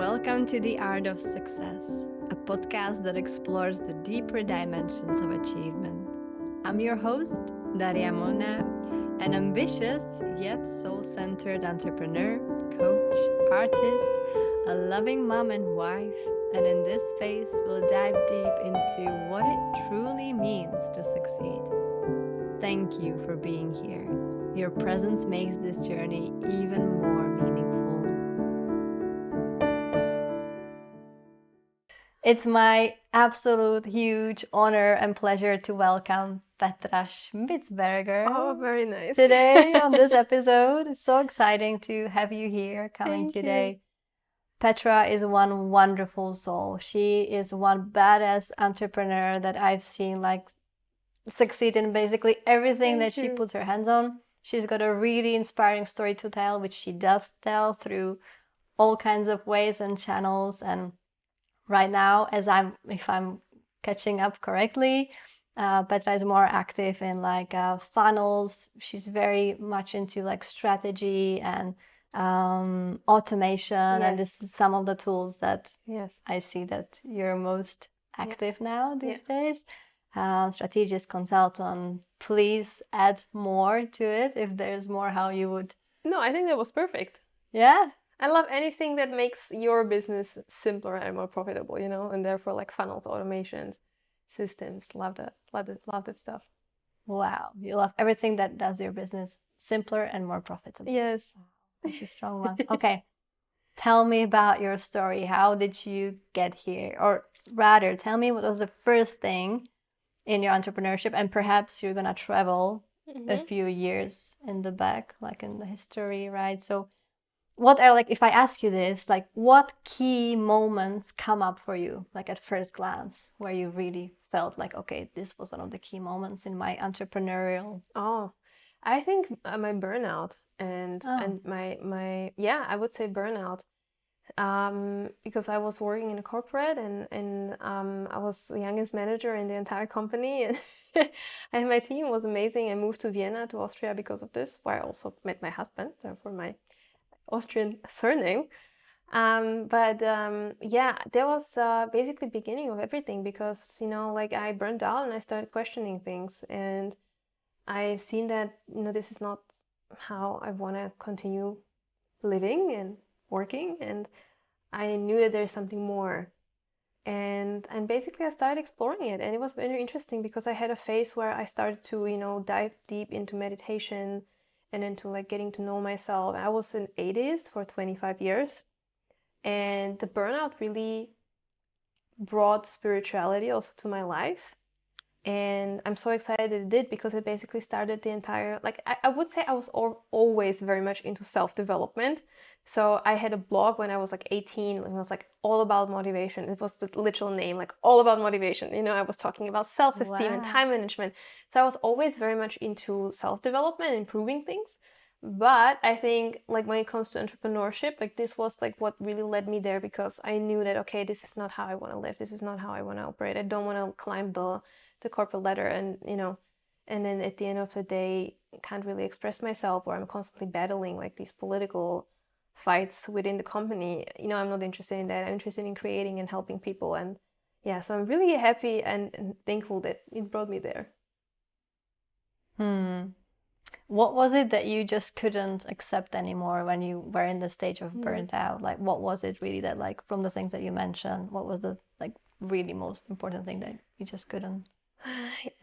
Welcome to The Art of Success, a podcast that explores the deeper dimensions of achievement. I'm your host, Daria Molnar, an ambitious yet soul-centered entrepreneur, coach, artist, a loving mom and wife, and in this space we'll dive deep into what it truly means to succeed. Thank you for being here. Your presence makes this journey even more meaningful. It's my absolute huge honor and pleasure to welcome Petra Schmitzberger. Oh, very nice. Today on this episode. It's so exciting to have you here coming Thank today. you. Petra is one wonderful soul. She is one badass entrepreneur that I've seen succeed in basically everything that she puts her hands on. She's got a really inspiring story to tell, which she does tell through all kinds of ways and channels. And right now, if I'm catching up correctly, Petra is more active in funnels. She's very much into strategy and automation, and this is some of the tools that I see that you're most active now these days. Strategist, consultant. Please add more to it if there's more. How you would? No, I think that was perfect. Yeah. I love anything that makes your business simpler and more profitable, and therefore funnels, automations, systems. Love that. Love that stuff. Wow. You love everything that does your business simpler and more profitable. Yes. That's a strong one. Okay. Tell me about your story. How did you get here? Or rather, tell me what was the first thing in your entrepreneurship, and perhaps you're going to travel a few years in the back, in the history, right? So what are, if I ask you this, what key moments come up for you, at first glance, where you really felt okay, this was one of the key moments in my entrepreneurial? Oh, I think my burnout and my I would say burnout, because I was working in a corporate and I was the youngest manager in the entire company, and and my team was amazing. I moved to Vienna, to Austria, because of this, where I also met my husband, therefore my Austrian surname. That was basically the beginning of everything, because I burned out and I started questioning things, and I've seen that this is not how I want to continue living and working, and I knew that there's something more. And basically I started exploring it, and it was very interesting because I had a phase where I started to dive deep into meditation and into getting to know myself. I was an atheist for 25 years, and the burnout really brought spirituality also to my life. And I'm so excited that it did, because it basically started the entire, I would say I was always very much into self-development. So I had a blog when I was 18, and it was all about motivation. It was the literal name, all about motivation. I was talking about self-esteem and time management. So I was always very much into self-development, improving things. But I think when it comes to entrepreneurship, this was what really led me there, because I knew that, okay, this is not how I want to live. This is not how I want to operate. I don't want to climb the corporate ladder, and and then at the end of the day can't really express myself, or I'm constantly battling these political fights within the company. I'm not interested in that. I'm interested in creating and helping people. And so I'm really happy and thankful that it brought me there. What was it that you just couldn't accept anymore when you were in the stage of burnt out? What was it really that from the things that you mentioned, what was the really most important thing that you just couldn't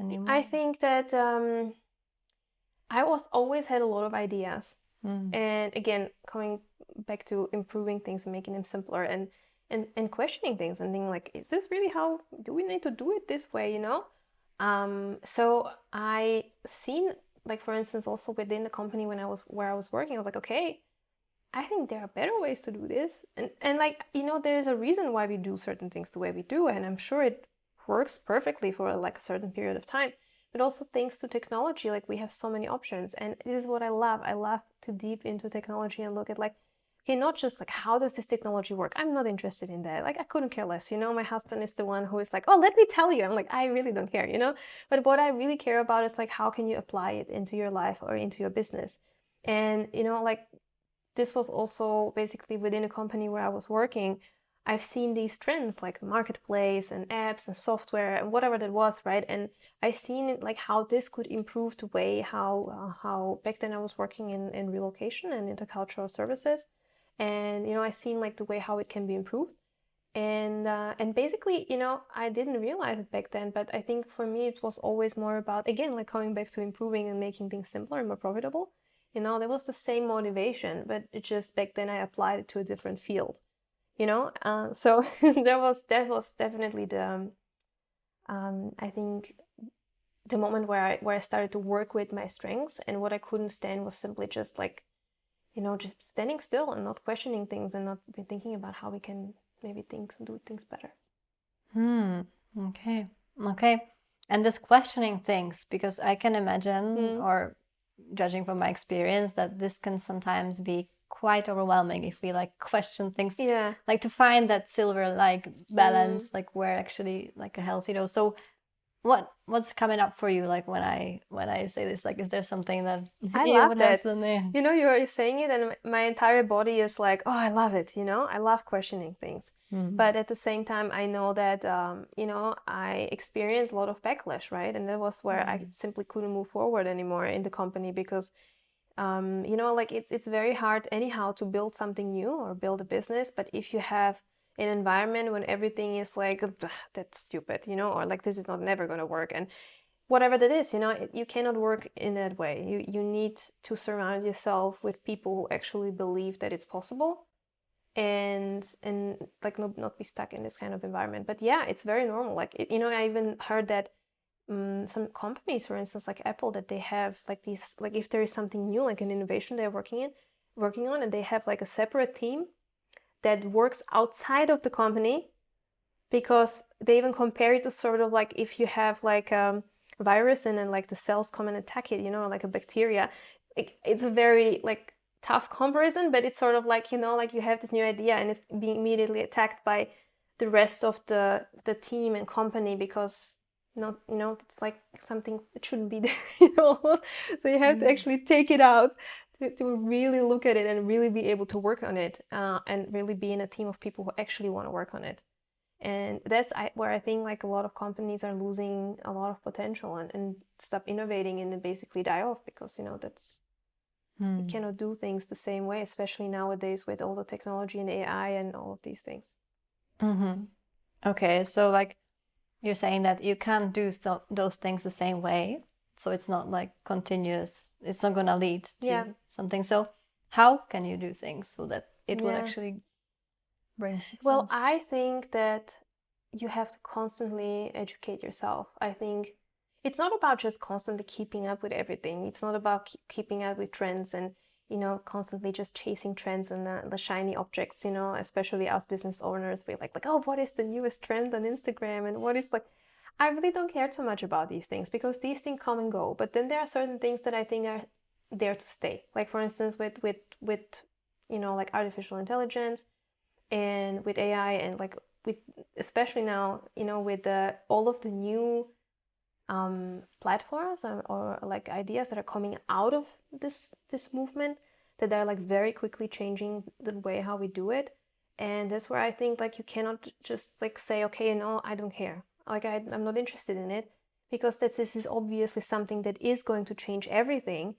anymore? I think that I always had a lot of ideas. And again, coming back to improving things and making them simpler, and questioning things and thinking is this really how, do we need to do it this way, So I seen, for instance, also within the company where I was working, I was okay, I think there are better ways to do this. And there's a reason why we do certain things the way we do, and I'm sure it works perfectly for a certain period of time. But also thanks to technology, we have so many options. And this is what I love. I love to deep into technology and look at okay, not just how does this technology work? I'm not interested in that. I couldn't care less. My husband is the one who is oh, let me tell you. I'm I really don't care, But what I really care about is how can you apply it into your life or into your business? And this was also basically within a company where I was working. I've seen these trends like marketplace and apps and software and whatever that was, right? And I've seen like how this could improve the way how back then I was working in relocation and intercultural services, and I've seen like the way how it can be improved. And basically, I didn't realize it back then, but I think for me it was always more about, again, like coming back to improving and making things simpler and more profitable. There was the same motivation, but it just back then I applied it to a different field. So that was definitely the I think the moment where I started to work with my strengths, and what I couldn't stand was simply just like just standing still and not questioning things and not be thinking about how we can maybe do things better. Okay. And this questioning things, because I can imagine, or judging from my experience, that this can sometimes be quite overwhelming if we like question things. Yeah. Like to find that silver like balance, like where actually like a healthy dose. So what's coming up for you like when I say this? Like, is there something that I love that? You're saying it, and my entire body is like, oh, I love it. I love questioning things. But at the same time, I know that I experienced a lot of backlash, right? And that was where I simply couldn't move forward anymore in the company because like it's very hard anyhow to build something new or build a business. But if you have an environment when everything is like, that's stupid, or like this is not never going to work, and whatever that is, you cannot work in that way. You need to surround yourself with people who actually believe that it's possible, and like not be stuck in this kind of environment. But yeah, it's very normal. Like I even heard that some companies, for instance, like Apple, that they have like these, like if there is something new, like an innovation they're working on, and they have like a separate team that works outside of the company, because they even compare it to sort of like if you have like a virus and then like the cells come and attack it, like a bacteria. It's a very like tough comparison, but it's sort of like like you have this new idea and it's being immediately attacked by the rest of the team and company, because it's like something that shouldn't be there, almost. So you have to actually take it out to really look at it and really be able to work on it, and really be in a team of people who actually want to work on it. And that's where I think like a lot of companies are losing a lot of potential and stop innovating and then basically die off, because that's you cannot do things the same way, especially nowadays with all the technology and AI and all of these things. Okay, so like you're saying that you can't do those things the same way, so it's not like continuous, it's not gonna lead to something. So how can you do things so that it will actually bring success? Well, I think that you have to constantly educate yourself. I think it's not about just constantly keeping up with everything. It's not about keeping up with trends and constantly just chasing trends and the shiny objects, especially as business owners. We're like, oh, what is the newest trend on Instagram? And what is like, I really don't care too much about these things, because these things come and go. But then there are certain things that I think are there to stay. Like, for instance, with like artificial intelligence and with AI, and like with, especially now, with all of the new platforms or like ideas that are coming out of this movement, that are like very quickly changing the way how we do it. And that's where I think like you cannot just like say, okay, I don't care, like I'm not interested in it, because this is obviously something that is going to change everything.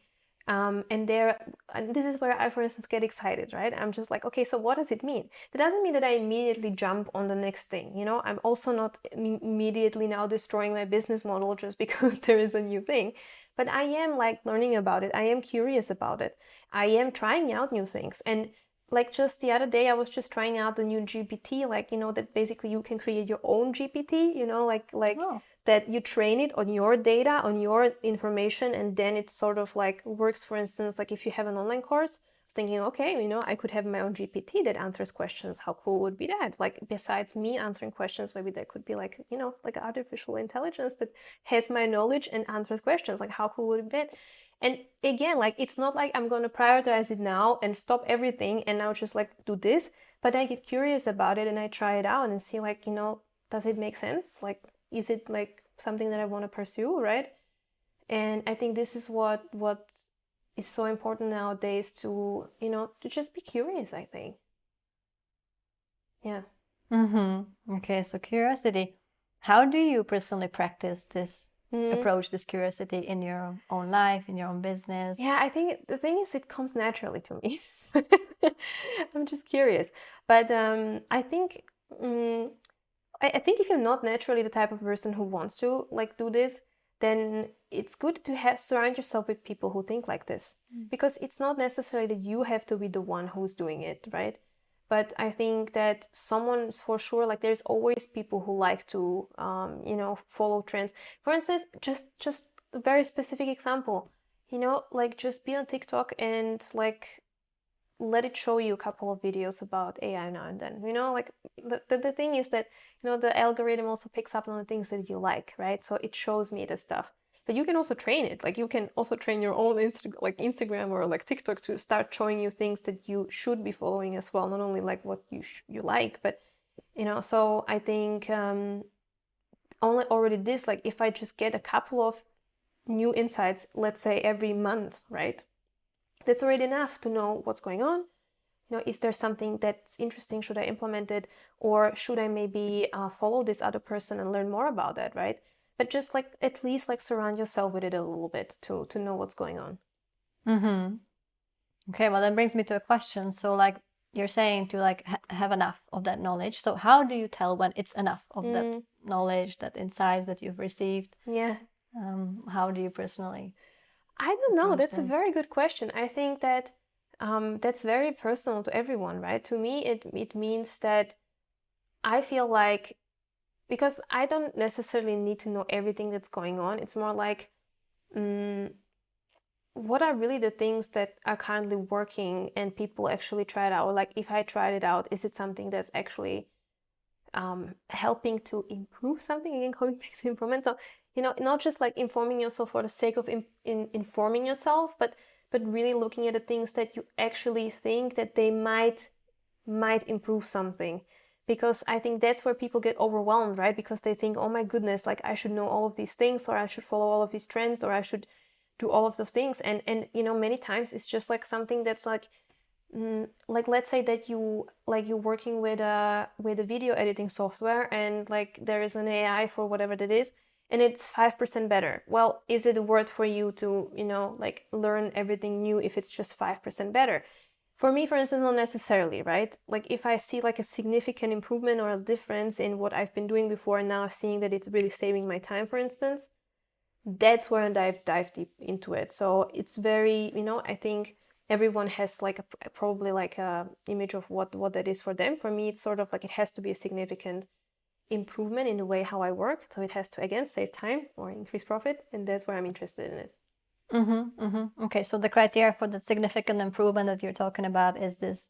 And this is where I, for instance, get excited, right? I'm just like, okay, so what does it mean? That doesn't mean that I immediately jump on the next thing. I'm also not immediately now destroying my business model just because there is a new thing. But I am like learning about it. I am curious about it. I am trying out new things. And like just the other day, I was just trying out the new GPT, like, that basically you can create your own GPT, that you train it on your data, on your information, and then it sort of like works. For instance, like if you have an online course, I was thinking, okay, I could have my own GPT that answers questions. How cool would be that? Like, besides me answering questions, maybe there could be like, like artificial intelligence that has my knowledge and answers questions. Like, how cool would it be? And again, like, it's not like I'm going to prioritize it now and stop everything and now just like do this, but I get curious about it and I try it out and see like, does it make sense? Like, is it like something that I want to pursue, right? And I think this is what is so important nowadays to, to just be curious, I think. Yeah. Okay, so curiosity. How do you personally practice this approach, this curiosity in your own life, in your own business? Yeah, I think the thing is, it comes naturally to me. I'm just curious. But I think I think if you're not naturally the type of person who wants to like do this, then it's good to surround yourself with people who think like this, because it's not necessarily that you have to be the one who's doing it, right? But I think that someone's for sure, like there's always people who like to, follow trends. For instance, just a very specific example, like just be on TikTok and like let it show you a couple of videos about AI now and then. Like the thing is that, the algorithm also picks up on the things that you like, right? So it shows me the stuff. But you can also train it. Like you can also train your own Instagram or like TikTok to start showing you things that you should be following as well. Not only like what you like, but So I think only already this, like if I just get a couple of new insights, let's say every month, right? That's already enough to know what's going on. Is there something that's interesting? Should I implement it? Or should I maybe follow this other person and learn more about that, right? But just like at least like surround yourself with it a little bit to know what's going on. Okay, well, that brings me to a question. So like you're saying to like have enough of that knowledge. So how do you tell when it's enough of that knowledge, that insights that you've received? Yeah. How do you personally? I don't know. That's a very good question. I think that that's very personal to everyone, right? To me, it means that I feel like, because I don't necessarily need to know everything that's going on. It's more like, what are really the things that are currently working and people actually try it out? Or like, if I tried it out, is it something that's actually helping to improve something? Again, coming back to improvement. So, not just like informing yourself for the sake of informing yourself, but really looking at the things that you actually think that they might improve something. Because I think that's where people get overwhelmed, right? Because they think, oh my goodness, like I should know all of these things, or I should follow all of these trends, or I should do all of those things. And many times it's just like something that's like let's say that you're working with a video editing software, and like there is an AI for whatever that is, and it's 5% better. Well, is it worth for you to like learn everything new if it's just 5% better? For me, for instance, not necessarily, right? Like if I see like a significant improvement or a difference in what I've been doing before, and now seeing that it's really saving my time, for instance, that's where I dive deep into it. So it's very, I think everyone has like probably like a image of what that is for them. For me, it's sort of like it has to be a significant improvement in the way how I work. So it has to, again, save time or increase profit. And that's where I'm interested in it. Okay, so the criteria for the significant improvement that you're talking about is this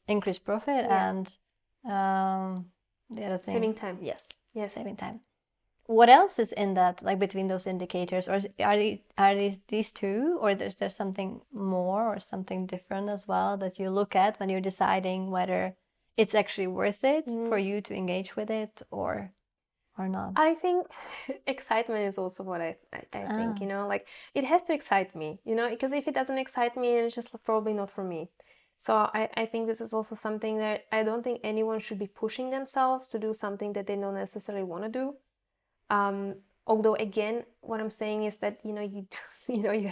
increased profit and the other thing. Saving time. Yes, saving time. What else is in that, like between those indicators? Or are these two, or is there something more or something different as well that you look at when you're deciding whether it's actually worth it for you to engage with it or not? I think excitement is also what I think, like it has to excite me, because if it doesn't excite me, it's just probably not for me. So I think this is also something that I don't think anyone should be pushing themselves to do something that they don't necessarily want to do. Although again, what I'm saying is that you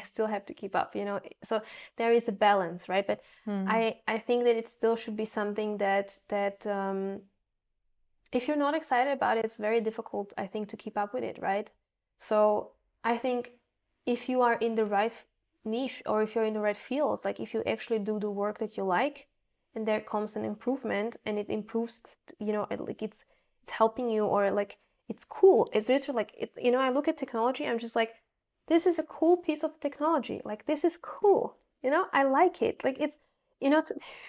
still have to keep up, so there is a balance, right? But I think that it still should be something that if you're not excited about it, it's very difficult, I think, to keep up with it, right? So I think if you are in the right niche, or if you're in the right field, like if you actually do the work that you like, and there comes an improvement, and it improves, like it's helping you, or like it's cool. It's literally like, I look at technology, I'm just like, this is a cool piece of technology. Like, this is cool. I like it. Like, it's, it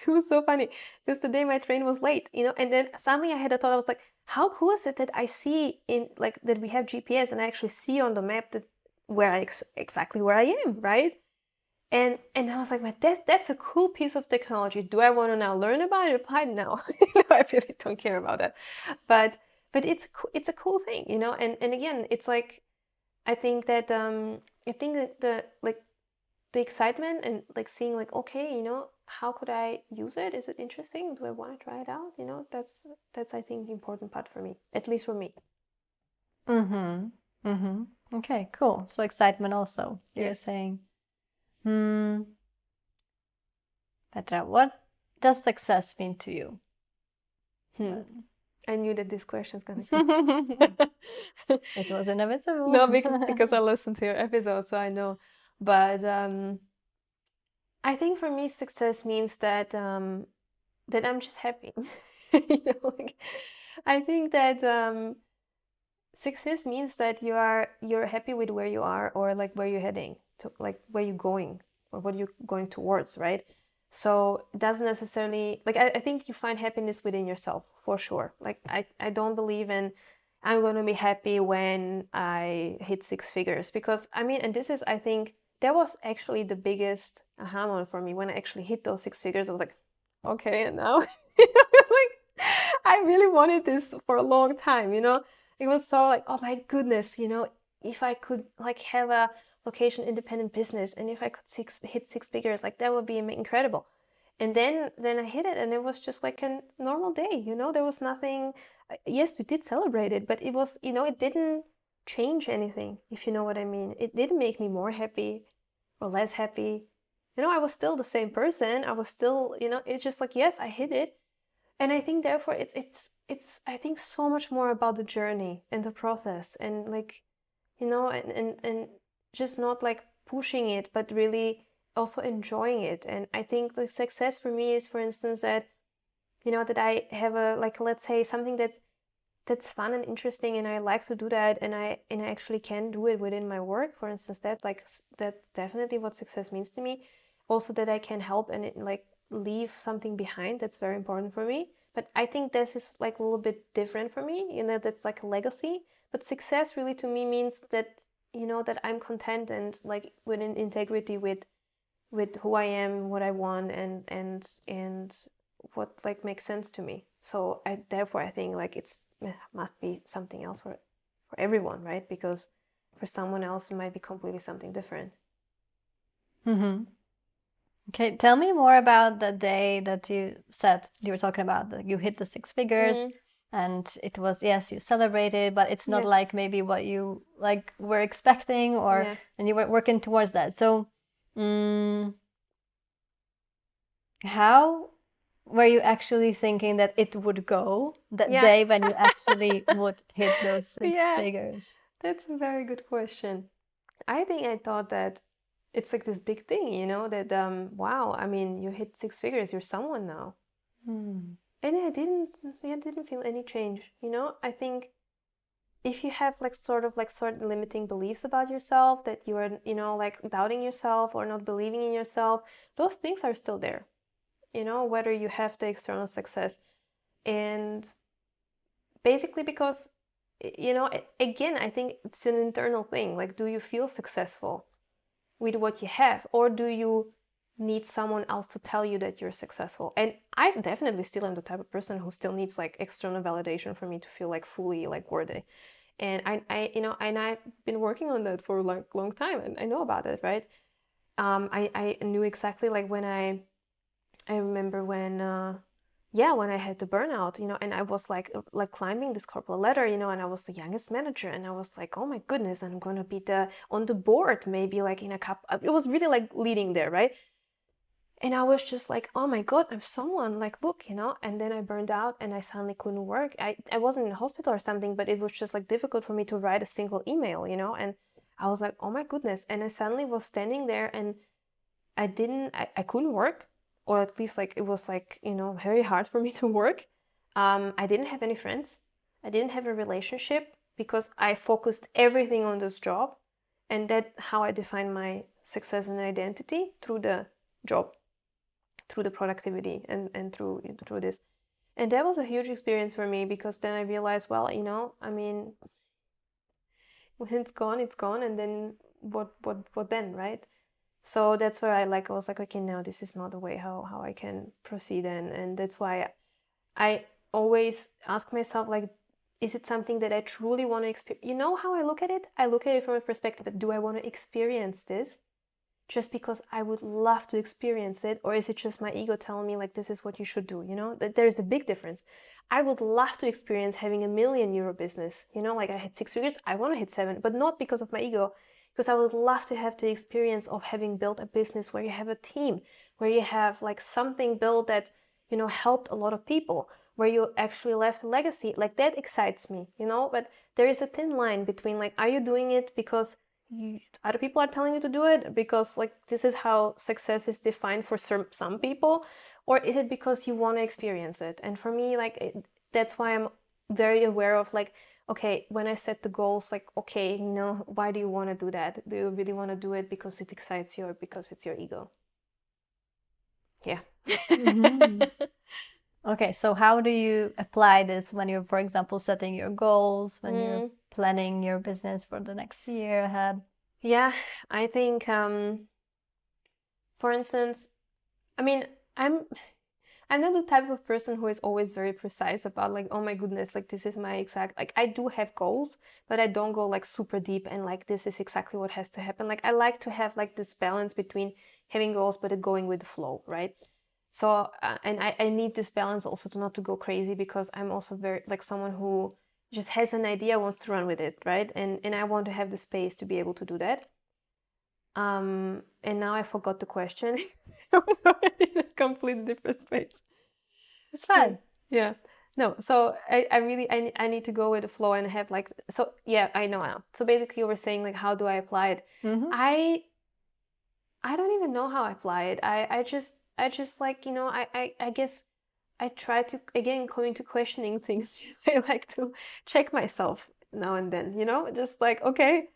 was so funny because today my train was late, and then suddenly I had a thought. I was like, how cool is it that I see in like that we have GPS, and I actually see on the map that exactly where I am, right? And I was like, that's a cool piece of technology. Do I want to now learn about it? Apply it now? No, I really don't care about that. But it's a cool thing, And again, it's like, I think that the the excitement and like seeing like, okay, you know, how could I use it? Is it interesting? Do I want to try it out? You know, that's I think the important part for me, at least for me. Okay, cool. So excitement also, you're Yes. saying. Petra, what does success mean to you? I knew that this question is gonna come. It was inevitable. No, because I listened to your episode, so I know. But I think for me, success means that that I'm just happy. You know, like, I think that success means that you're happy with where you are, or like where you're heading to, like where you're going, or what you're going towards, right? So it doesn't necessarily like I think you find happiness within yourself for sure. Like I don't believe in I'm going to be happy when I hit 6 figures, because I mean, and this is, I think that was actually the biggest aha moment for me when I actually hit those 6 figures. I was like, okay, and now like I really wanted this for a long time, you know. It was so like, oh my goodness, you know, if I could like have a location independent business, and if I could hit 6 figures, like that would be incredible. And then I hit it, and it was just like a normal day, you know. There was nothing. Yes, we did celebrate it, but it was, you know, it didn't change anything, if you know what I mean. It didn't make me more happy or less happy. You know, I was still the same person. I was still, you know, it's just like, yes, I hit it. And I think therefore it's I think so much more about the journey and the process, and like, you know, and just not like pushing it, but really also enjoying it. And I think the success for me is, for instance, that, you know, that I have a, like, let's say something that's fun and interesting, and I like to do that, and I actually can do it within my work, for instance. That's like, that's definitely what success means to me. Also that I can help and like leave something behind, that's very important for me. But I think this is like a little bit different for me, you know, that's like a legacy. But success really to me means that, you know, that I'm content and like within integrity with who I am, what I want, and what like makes sense to me. So therefore I think like it must be something else for everyone, right? Because for someone else it might be completely something different. Okay, tell me more about the day that you said you were talking about, that you hit the 6 figures, and it was, yes, you celebrated, but it's not like maybe what you like were expecting, or and you were working towards that. So how were you actually thinking that it would go that day when you actually would hit those 6 figures? That's a very good question. I think I thought that it's like this big thing, you know, that wow, I mean, you hit 6 figures, you're someone now. And I didn't feel any change, you know. I think if you have like sort of like certain limiting beliefs about yourself, that you are, you know, like doubting yourself or not believing in yourself, those things are still there, you know, whether you have the external success. And basically because, you know, again, I think it's an internal thing. Like, do you feel successful with what you have, or do you need someone else to tell you that you're successful? And I definitely still am the type of person who still needs like external validation for me to feel like fully like worthy. And I you know, and I've been working on that for like long time, and I know about it, right? I knew exactly like when I remember when when I had the burnout, you know, and I was like climbing this corporate ladder, you know, and I was the youngest manager, and I was like, oh my goodness, I'm gonna be on the board maybe like in a couple. It was really like leading there, right? And I was just like, oh my god, I'm someone, like, look, you know. And then I burned out, and I suddenly couldn't work. I wasn't in a hospital or something, but it was just like difficult for me to write a single email, you know. And I was like, oh my goodness. And I suddenly was standing there, and I couldn't work, or at least like it was like, you know, very hard for me to work. I didn't have any friends. I didn't have a relationship because I focused everything on this job, and that's how I defined my success and identity, through the job, through the productivity, and through this. And that was a huge experience for me, because then I realized, well, you know, I mean, when it's gone, and then what then, right? So that's where I was like, okay, no, this is not the way how I can proceed. And that's why I always ask myself, like, is it something that I truly want to experience? You know how I look at it? I look at it from a perspective of, do I want to experience this? just because I would love to experience it, or is it just my ego telling me like this is what you should do? There's a big difference. I would love to experience having €1 million business. Like I had 6 figures, I want to hit 7, but not because of my ego, because I would love to have the experience of having built a business where you have a team, where you have like something built that helped a lot of people, where you actually left a legacy. Like that excites me, but there is a thin line between like, are you doing it because other people are telling you to do it, because like this is how success is defined for some people, or is it because you want to experience it? And for me, like that's why I'm very aware of like, okay, when I set the goals, like, okay, why do you want to do that? Do you really want to do it because it excites you, or because it's your ego? Yeah. Mm-hmm. Okay, so how do you apply this when you're, for example, setting your goals, when you're planning your business for the next year ahead? Yeah, I think, for instance, I mean, I'm not the type of person who is always very precise about like, oh my goodness, like this is my exact, like I do have goals, but I don't go like super deep and like this is exactly what has to happen. Like I like to have like this balance between having goals but going with the flow, right? So and I need this balance also to not to go crazy, because I'm also very like someone who just has an idea, wants to run with it, right? And I want to have the space to be able to do that. And now I forgot the question. I was already in a completely different space. It's fine. Yeah. No, so I really I need to go with the flow and have like, so yeah, I know now. So basically you were saying like, how do I apply it? Mm-hmm. I don't even know how I apply it. I just like, I guess I try to, again, coming to questioning things. I like to check myself now and then, just like, okay,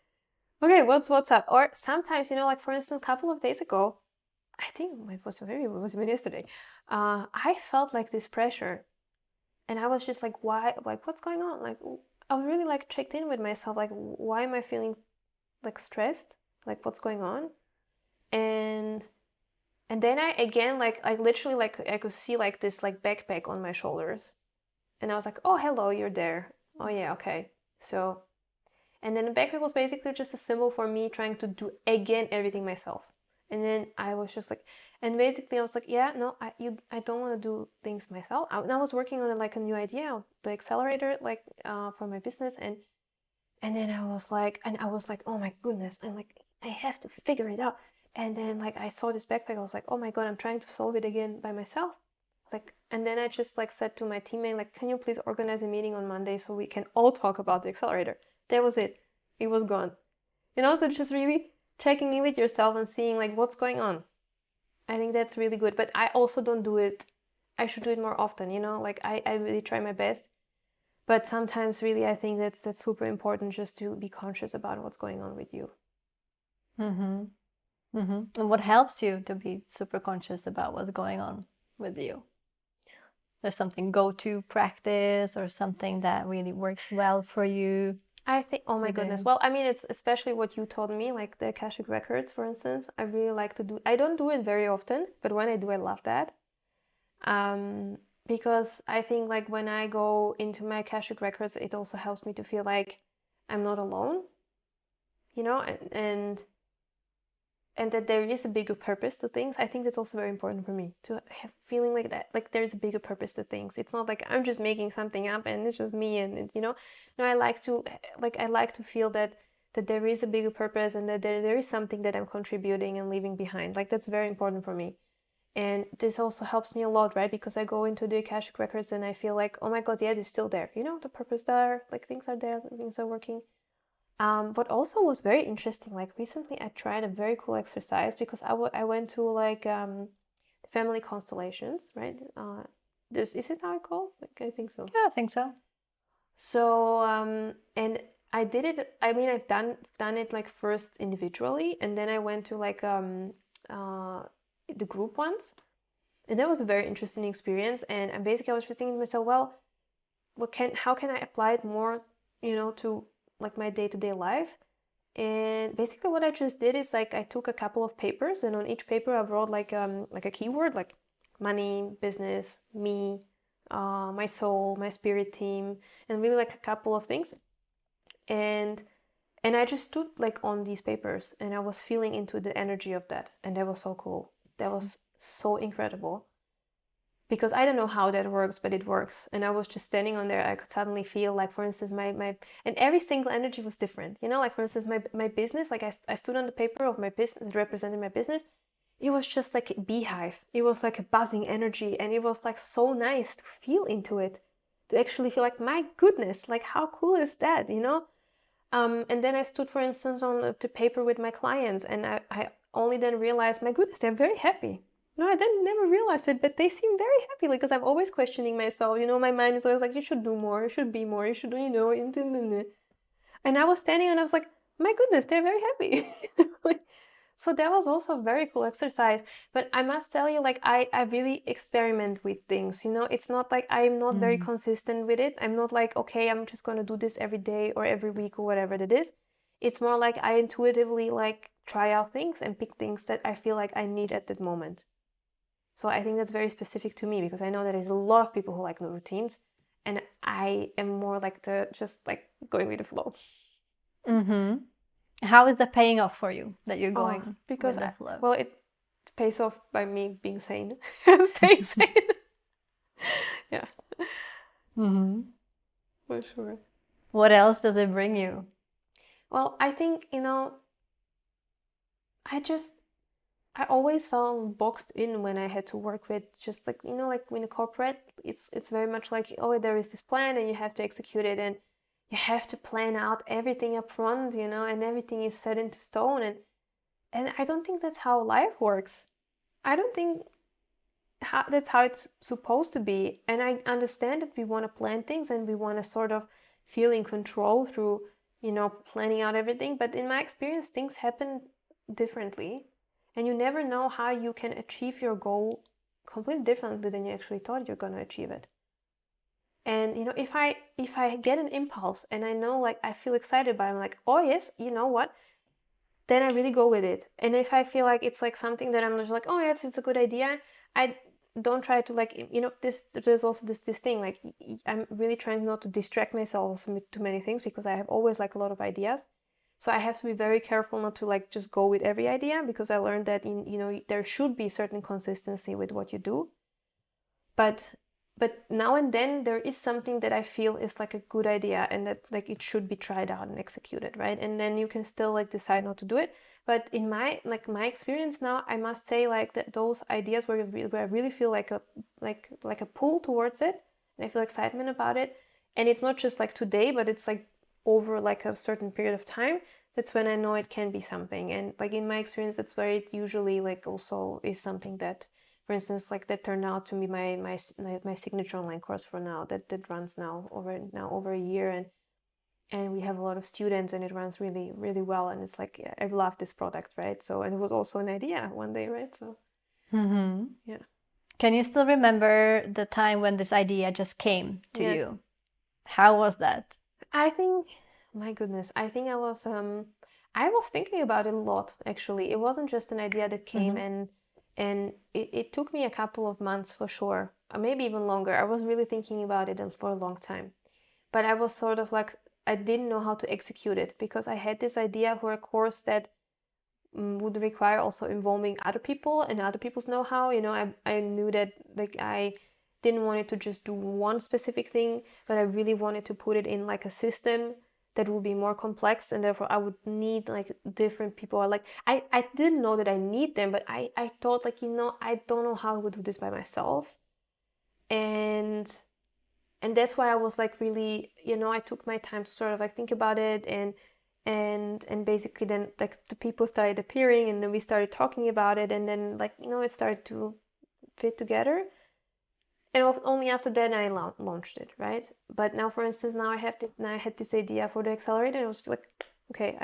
what's up? Or sometimes, like for instance, a couple of days ago, I think it was even yesterday, I felt like this pressure, and I was just like, why? Like, what's going on? Like, I was really like checked in with myself, like, why am I feeling like stressed? Like, what's going on? And then I again, like, I literally like I could see like this like backpack on my shoulders, and I was like, oh, hello, you're there. Oh yeah, okay. So, and then the backpack was basically just a symbol for me trying to do again everything myself. And then I was just like, and basically I was like, yeah, no, I don't want to do things myself. I was working on like a new idea, the accelerator, like for my business, and then I was like, oh my goodness, and like I have to figure it out. And then like I saw this backpack, I was like, oh my god, I'm trying to solve it again by myself. Like, and then I just like said to my teammate, like, can you please organize a meeting on Monday so we can all talk about the accelerator? That was it. It was gone. So just really checking in with yourself and seeing like what's going on. I think that's really good. But I also don't do it. I should do it more often, like I really try my best. But sometimes really I think that's super important, just to be conscious about what's going on with you. Mm-hmm. Mm-hmm. And what helps you to be super conscious about what's going on with you? There's something go-to practice or something that really works well for you? I think, oh my goodness. Well, I mean, it's especially what you told me, like the Akashic Records, for instance. I really like to do, I don't do it very often, but when I do, I love that. Because I think like when I go into my Akashic Records, it also helps me to feel like I'm not alone, and that there is a bigger purpose to things. I think that's also very important for me, to have feeling like that, like there's a bigger purpose to things. It's not like I'm just making something up and it's just me, and no, I like to feel that there is a bigger purpose, and that there is something that I'm contributing and leaving behind. Like that's very important for me. And this also helps me a lot, right? Because I go into the Akashic Records and I feel like, oh my god, yeah, it's still there, the purpose there, like things are there, things are working. What also was very interesting, like recently I tried a very cool exercise, because I went to like family constellations, right? Is it how it called? Like, I think so. Yeah, I think so. So and I did it. I mean, I've done it like first individually, and then I went to like the group ones, and that was a very interesting experience. And basically, I was just thinking to myself, well, how can I apply it more, to like my day-to-day life? And basically what I just did is like I took a couple of papers, and on each paper I wrote like a keyword, like money, business, me, my soul, my spirit team, and really like a couple of things. And And I just stood like on these papers and I was feeling into the energy of that. And that was so cool. That was so incredible. Because I don't know how that works, but it works. And I was just standing on there. I could suddenly feel like, for instance, my and every single energy was different. You know, like for instance, my business, like I stood on the paper of my business, representing my business. It was just like a beehive. It was like a buzzing energy. And it was like so nice to feel into it, to actually feel like, my goodness, like how cool is that, you know? And then I stood, for instance, on the paper with my clients, and I only then realized, my goodness, they're very happy. No, I didn't never realize it, but they seem very happy, because I'm always questioning myself. You know, my mind is always like, you should do more, you should be more, you should do, you know, and I was standing and I was like, my goodness, they're very happy. So that was also a very cool exercise. But I must tell you, like, I really experiment with things, you know. It's not like I'm not very consistent with it. I'm not like, okay, I'm just going to do this every day or every week or whatever it is. It's more like I intuitively like try out things and pick things that I feel like I need at that moment. So I think that's very specific to me, because I know that there's a lot of people who like routines, and I am more like the just like going with the flow. How is that paying off for you, that you're going because with the flow? Well, it pays off by me being sane, staying sane. Yeah, for sure. What else does it bring you? Well, I think, you know, I always felt boxed in when I had to work with, just like, you know, like in a corporate, it's very much like, oh, there is this plan and you have to execute it, and you have to plan out everything up front, you know, and everything is set into stone, and I don't think that's how life works. I don't think that's how it's supposed to be. And I understand that we want to plan things and we want to sort of feel in control through, you know, planning out everything. But in my experience, things happen differently. And you never know how you can achieve your goal completely differently than you actually thought you're going to achieve it. And, you know, if I get an impulse and I know, like, I feel excited by it, I'm like, oh yes, you know what? Then I really go with it. And if I feel like it's like something that I'm just like, oh yes, it's a good idea, I don't try to, like, you know, there's also this thing, like, I'm really trying not to distract myself with too many things, because I have always like a lot of ideas. So I have to be very careful not to like just go with every idea, because I learned that you know, there should be certain consistency with what you do. But now and then there is something that I feel is like a good idea, and that like it should be tried out and executed, right? And then you can still like decide not to do it. But in my experience now, I must say, like, that those ideas where I really feel like a pull towards it, and I feel excitement about it, and it's not just like today, but it's like over like a certain period of time, that's when I know it can be something. And like in my experience, that's where it usually like also is something that, for instance, like that turned out to be my signature online course for now, that runs now over a year, and we have a lot of students, and it runs really, really well, and it's like, yeah, I love this product, right? So, and it was also an idea one day, right? So yeah. Can you still remember the time when this idea just came to you? How was that? I think, my goodness, I think I was thinking about it a lot, actually. It wasn't just an idea that came, and it took me a couple of months for sure, or maybe even longer. I was really thinking about it for a long time. But I was sort of like, I didn't know how to execute it, because I had this idea for a course that would require also involving other people and other people's know-how. You know, I knew that, like, I didn't want it to just do one specific thing, but I really wanted to put it in like a system that would be more complex, and therefore I would need like different people. Like, I didn't know that I need them, but I thought, like, you know, I don't know how I would do this by myself. And that's why I was like, really, you know, I took my time to sort of like think about it, and basically then like the people started appearing, and then we started talking about it, and then, like, you know, it started to fit together. And only after that I launched it, right? But now, for instance, now I had this idea for the accelerator, and I was like, okay,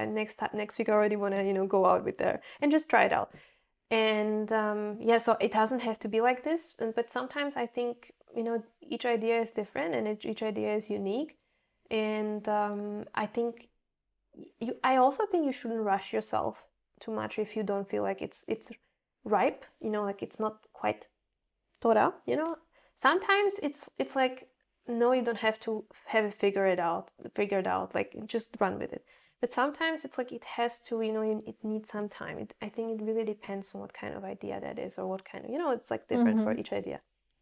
next week I already want to, you know, go out with there and just try it out. And yeah, so it doesn't have to be like this, but sometimes I think, you know, each idea is different, and each idea is unique. And I also think you shouldn't rush yourself too much if you don't feel like it's ripe, you know, like it's not quite thought out, you know. Sometimes it's like, no, you don't have to have it figured out, like, just run with it. But sometimes it's like it has to, it needs some time. I think it really depends on what kind of idea that is, or what kind of, it's like different for each idea.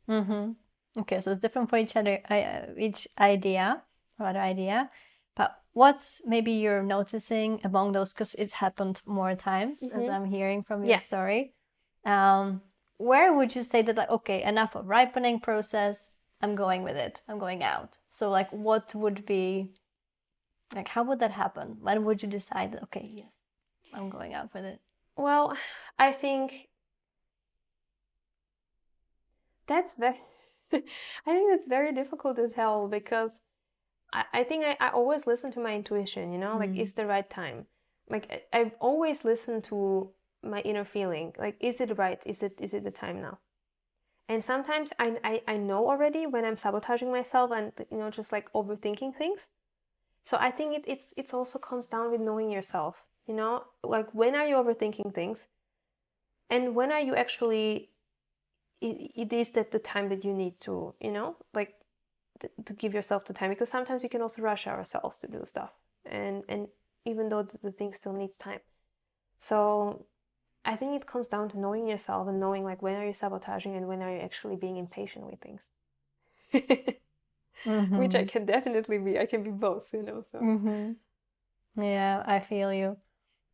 Okay, so it's different for each idea, or other idea. But what's maybe you're noticing among those, because it's happened more times, as I'm hearing from your story. Where would you say that, like, okay, enough of ripening process, I'm going with it, I'm going out? So like, what would be, like, how would that happen? When would you decide that, okay, yes, I'm going out with it? Well, I think that's very, I think that's very difficult to tell, because I think I always listen to my intuition, like, it's the right time. Like, I've always listened to my inner feeling. Like, is it right? Is it the time now? And sometimes I know already when I'm sabotaging myself and, just like overthinking things. So I think it's also comes down with knowing yourself, like, when are you overthinking things? And when are you actually, it is that the time that you need to, like, to give yourself the time, because sometimes we can also rush ourselves to do stuff, and even though the thing still needs time. So I think it comes down to knowing yourself and knowing, like, when are you sabotaging and when are you actually being impatient with things. Which I can definitely be. I can be both, so. Yeah, I feel you.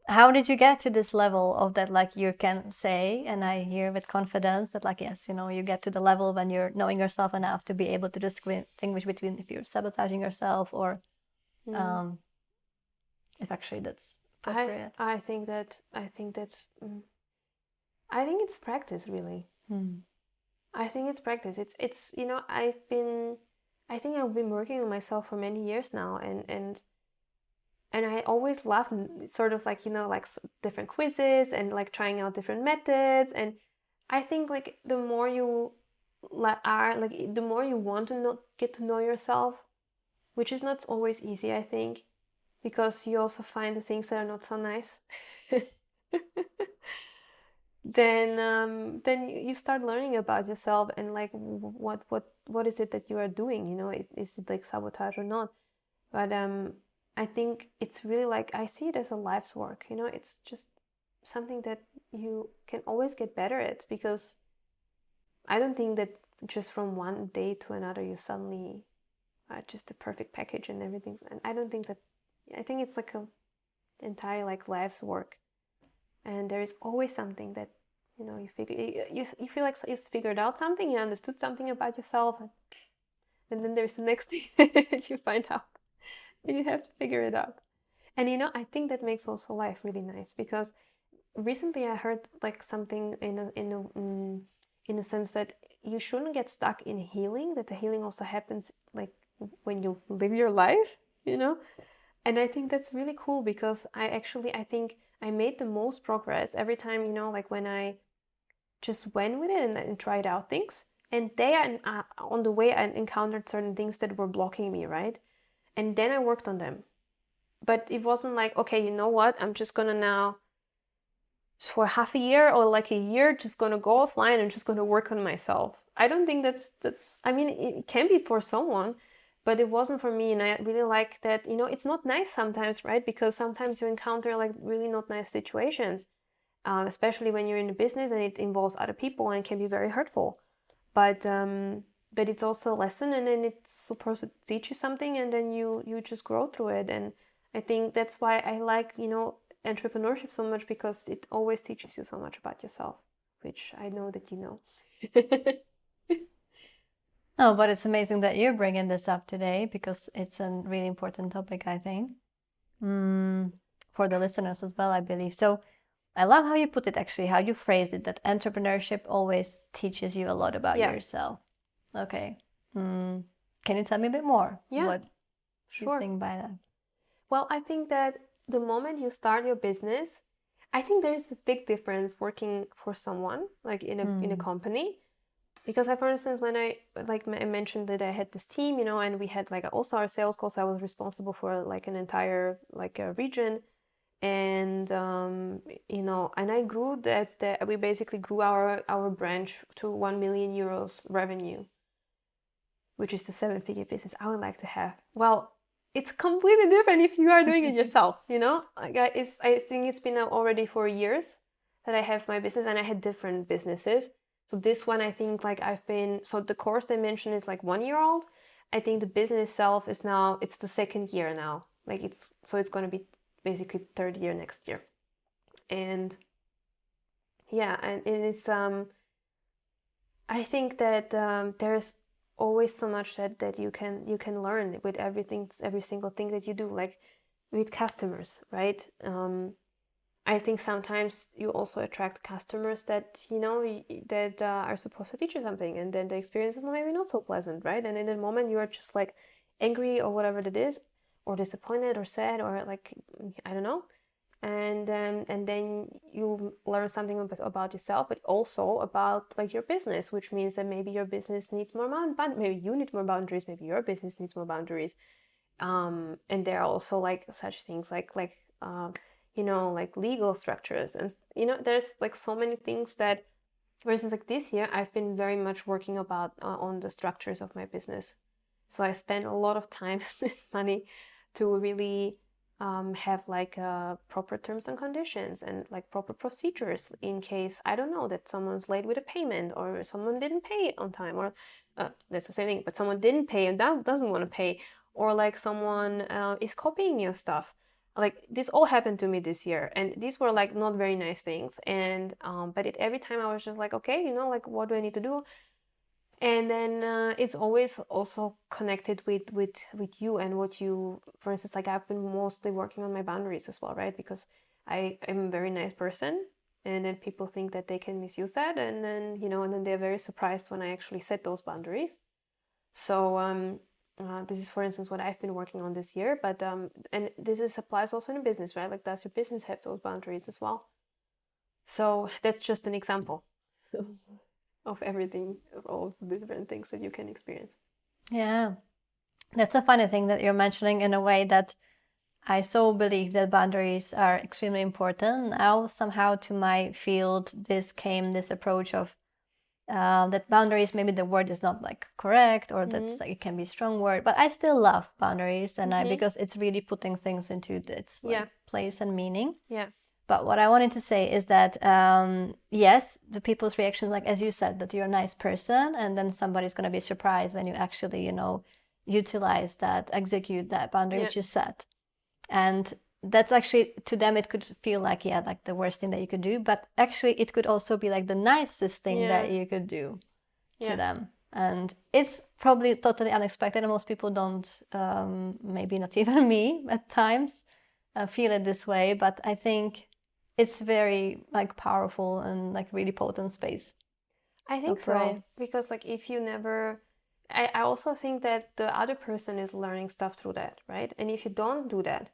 How did you get to this level of that, like, you can say, and I hear with confidence that, like, yes, you get to the level when you're knowing yourself enough to be able to distinguish between if you're sabotaging yourself or if actually that's appropriate. I think it's practice, really. I think it's practice. It's I think I've been working on myself for many years now, and I always love sort of like, like different quizzes and like trying out different methods. And I think, like, the more you the more you want to get to know yourself, which is not always easy, I think, because you also find the things that are not so nice. Then you start learning about yourself and, like, what is it that you are doing, is it like sabotage or not? But I think it's really, like, I see it as a life's work, it's just something that you can always get better at, because I don't think that just from one day to another you suddenly are just a perfect package and everything's, and I don't think that. I think it's like a entire, like, life's work, and there is always something that you feel like you figured out something, you understood something about yourself, and then there's the next thing that you find out, and you have to figure it out. And I think that makes also life really nice, because recently I heard, like, something in a sense that you shouldn't get stuck in healing, that the healing also happens, like, when you live your life, and I think that's really cool, because I think I made the most progress every time, like, when I just went with it and tried out things. And on the way, I encountered certain things that were blocking me, right? And then I worked on them. But it wasn't like, okay, you know what? I'm just gonna now, for half a year or like a year, just gonna go offline and just gonna work on myself. I don't think that's. I mean, it can be for someone, but it wasn't for me. And I really like that. It's not nice sometimes, right? Because sometimes you encounter, like, really not nice situations, especially when you're in a business and it involves other people and can be very hurtful. But it's also a lesson, and then it's supposed to teach you something, and then you just grow through it. And I think that's why I like, entrepreneurship so much, because it always teaches you so much about yourself, which I know that you know. Oh, but it's amazing that you're bringing this up today, because it's a really important topic, I think, for the listeners as well, I believe. So I love how you put it, actually, how you phrased it, that entrepreneurship always teaches you a lot about yourself. Okay. Can you tell me a bit more? Yeah, what sure. you think by that? Well, I think that the moment you start your business, I think there's a big difference working for someone, like in a company. Because for instance, when I mentioned that I had this team, and we had, like, also our sales calls, I was responsible for, like, an entire, like, a region. And and I grew that we basically grew our branch to 1 million euros revenue, which is the 7-figure business I would like to have. Well, it's completely different if you are doing it yourself, you know? Like I think it's been already 4 years that I have my business, and I had different businesses. So this one, I think like so the course I mentioned is like 1 year old. I think the business itself is now, it's the 2nd year now. Like it's going to be basically 3rd year next year. And yeah, and it's, I think that there's always so much that you can learn with every single thing that you do, like with customers, right? I think sometimes you also attract customers that that are supposed to teach you something, and then the experience is maybe not so pleasant, right? And in the moment you are just like angry or whatever it is, or disappointed or sad, or like, I don't know. And then you learn something about yourself, but also about like your business, which means that maybe your business needs more maybe you need more boundaries, maybe your business needs more boundaries. And there are also like such things like like legal structures, and there's like so many things that, for instance, like this year I've been very much working about on the structures of my business. So I spend a lot of time and money to really have like proper terms and conditions and like proper procedures in case, I don't know, that someone's late with a payment, or someone didn't pay on time, or that's the same thing, but someone didn't pay and doesn't want to pay, or like someone is copying your stuff. Like this all happened to me this year, and these were like not very nice things. And but every time I was just like, okay, like what do I need to do? And then it's always also connected with you and what you, for instance, like I've been mostly working on my boundaries as well, right? Because I am a very nice person, and then people think that they can misuse that, and then and then they're very surprised when I actually set those boundaries. So this is, for instance, what I've been working on this year. But and this applies also in a business, right? Like, does your business have those boundaries as well? So that's just an example of everything, of all the different things that you can experience. Yeah, that's a funny thing that you're mentioning, in a way that I so believe that boundaries are extremely important. Now, somehow, to my field, this approach of that boundaries, maybe the word is not like correct, or that like, it can be a strong word, but I still love boundaries, and because it's really putting things into its like, place and meaning. Yeah. But what I wanted to say is that yes, the people's reactions, like as you said, that you're a nice person, and then somebody's going to be surprised when you actually utilize that, execute that boundary which is set. And that's actually, to them, it could feel like, like the worst thing that you could do, but actually it could also be like the nicest thing that you could do to them. And it's probably totally unexpected, and most people don't, maybe not even me at times, feel it this way. But I think it's very like powerful and like really potent space. I think so, because like if you never, I also think that the other person is learning stuff through that, right? And if you don't do that,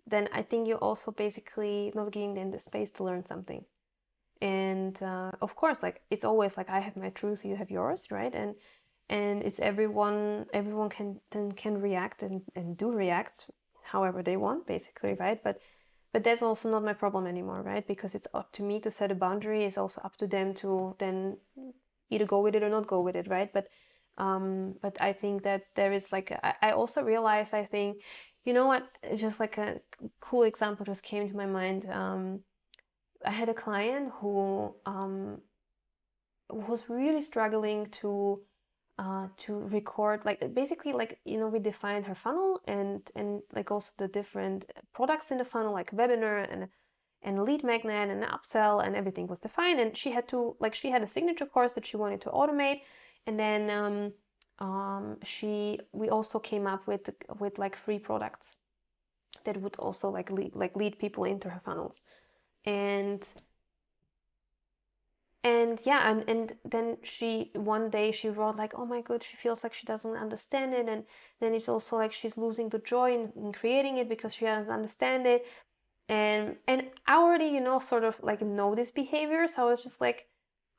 then I think you're also basically not giving them the space to learn something. And of course, like it's always like I have my truth, you have yours, right? And it's everyone can react and do react however they want, basically, right? But that's also not my problem anymore, right? Because it's up to me to set a boundary. It's also up to them to then either go with it or not go with it, right? But I think that there is like, I also realize, I think, you know what, it's just like a cool example just came to my mind. I had a client who was really struggling to record, like basically, like we defined her funnel and like also the different products in the funnel, like webinar and lead magnet and upsell, and everything was defined. And she had to, like, she had a signature course that she wanted to automate, and then we also came up with like free products that would also like lead people into her funnels. And yeah, and then one day she wrote like, oh my god, she feels like she doesn't understand it, and then it's also like she's losing the joy in creating it because she doesn't understand it. And I already, sort of like know this behavior, so I was just like,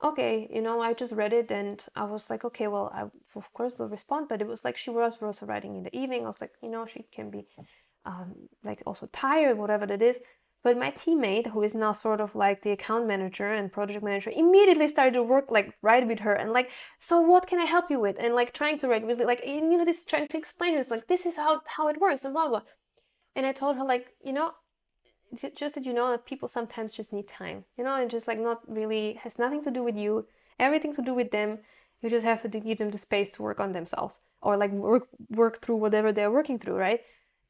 okay, I just read it and I was like, okay, well, I of course will respond. But it was like she was also writing in the evening. I was like, she can be like also tired, whatever that is. But my teammate, who is now sort of like the account manager and project manager, immediately started to work like right with her and like, so what can I help you with? And like trying to really like, this trying to explain it. It's like, this is how it works and blah, blah. And I told her like, just that that people sometimes just need time, and just like not really has nothing to do with you, everything to do with them. You just have to give them the space to work on themselves or like work through whatever they're working through, right?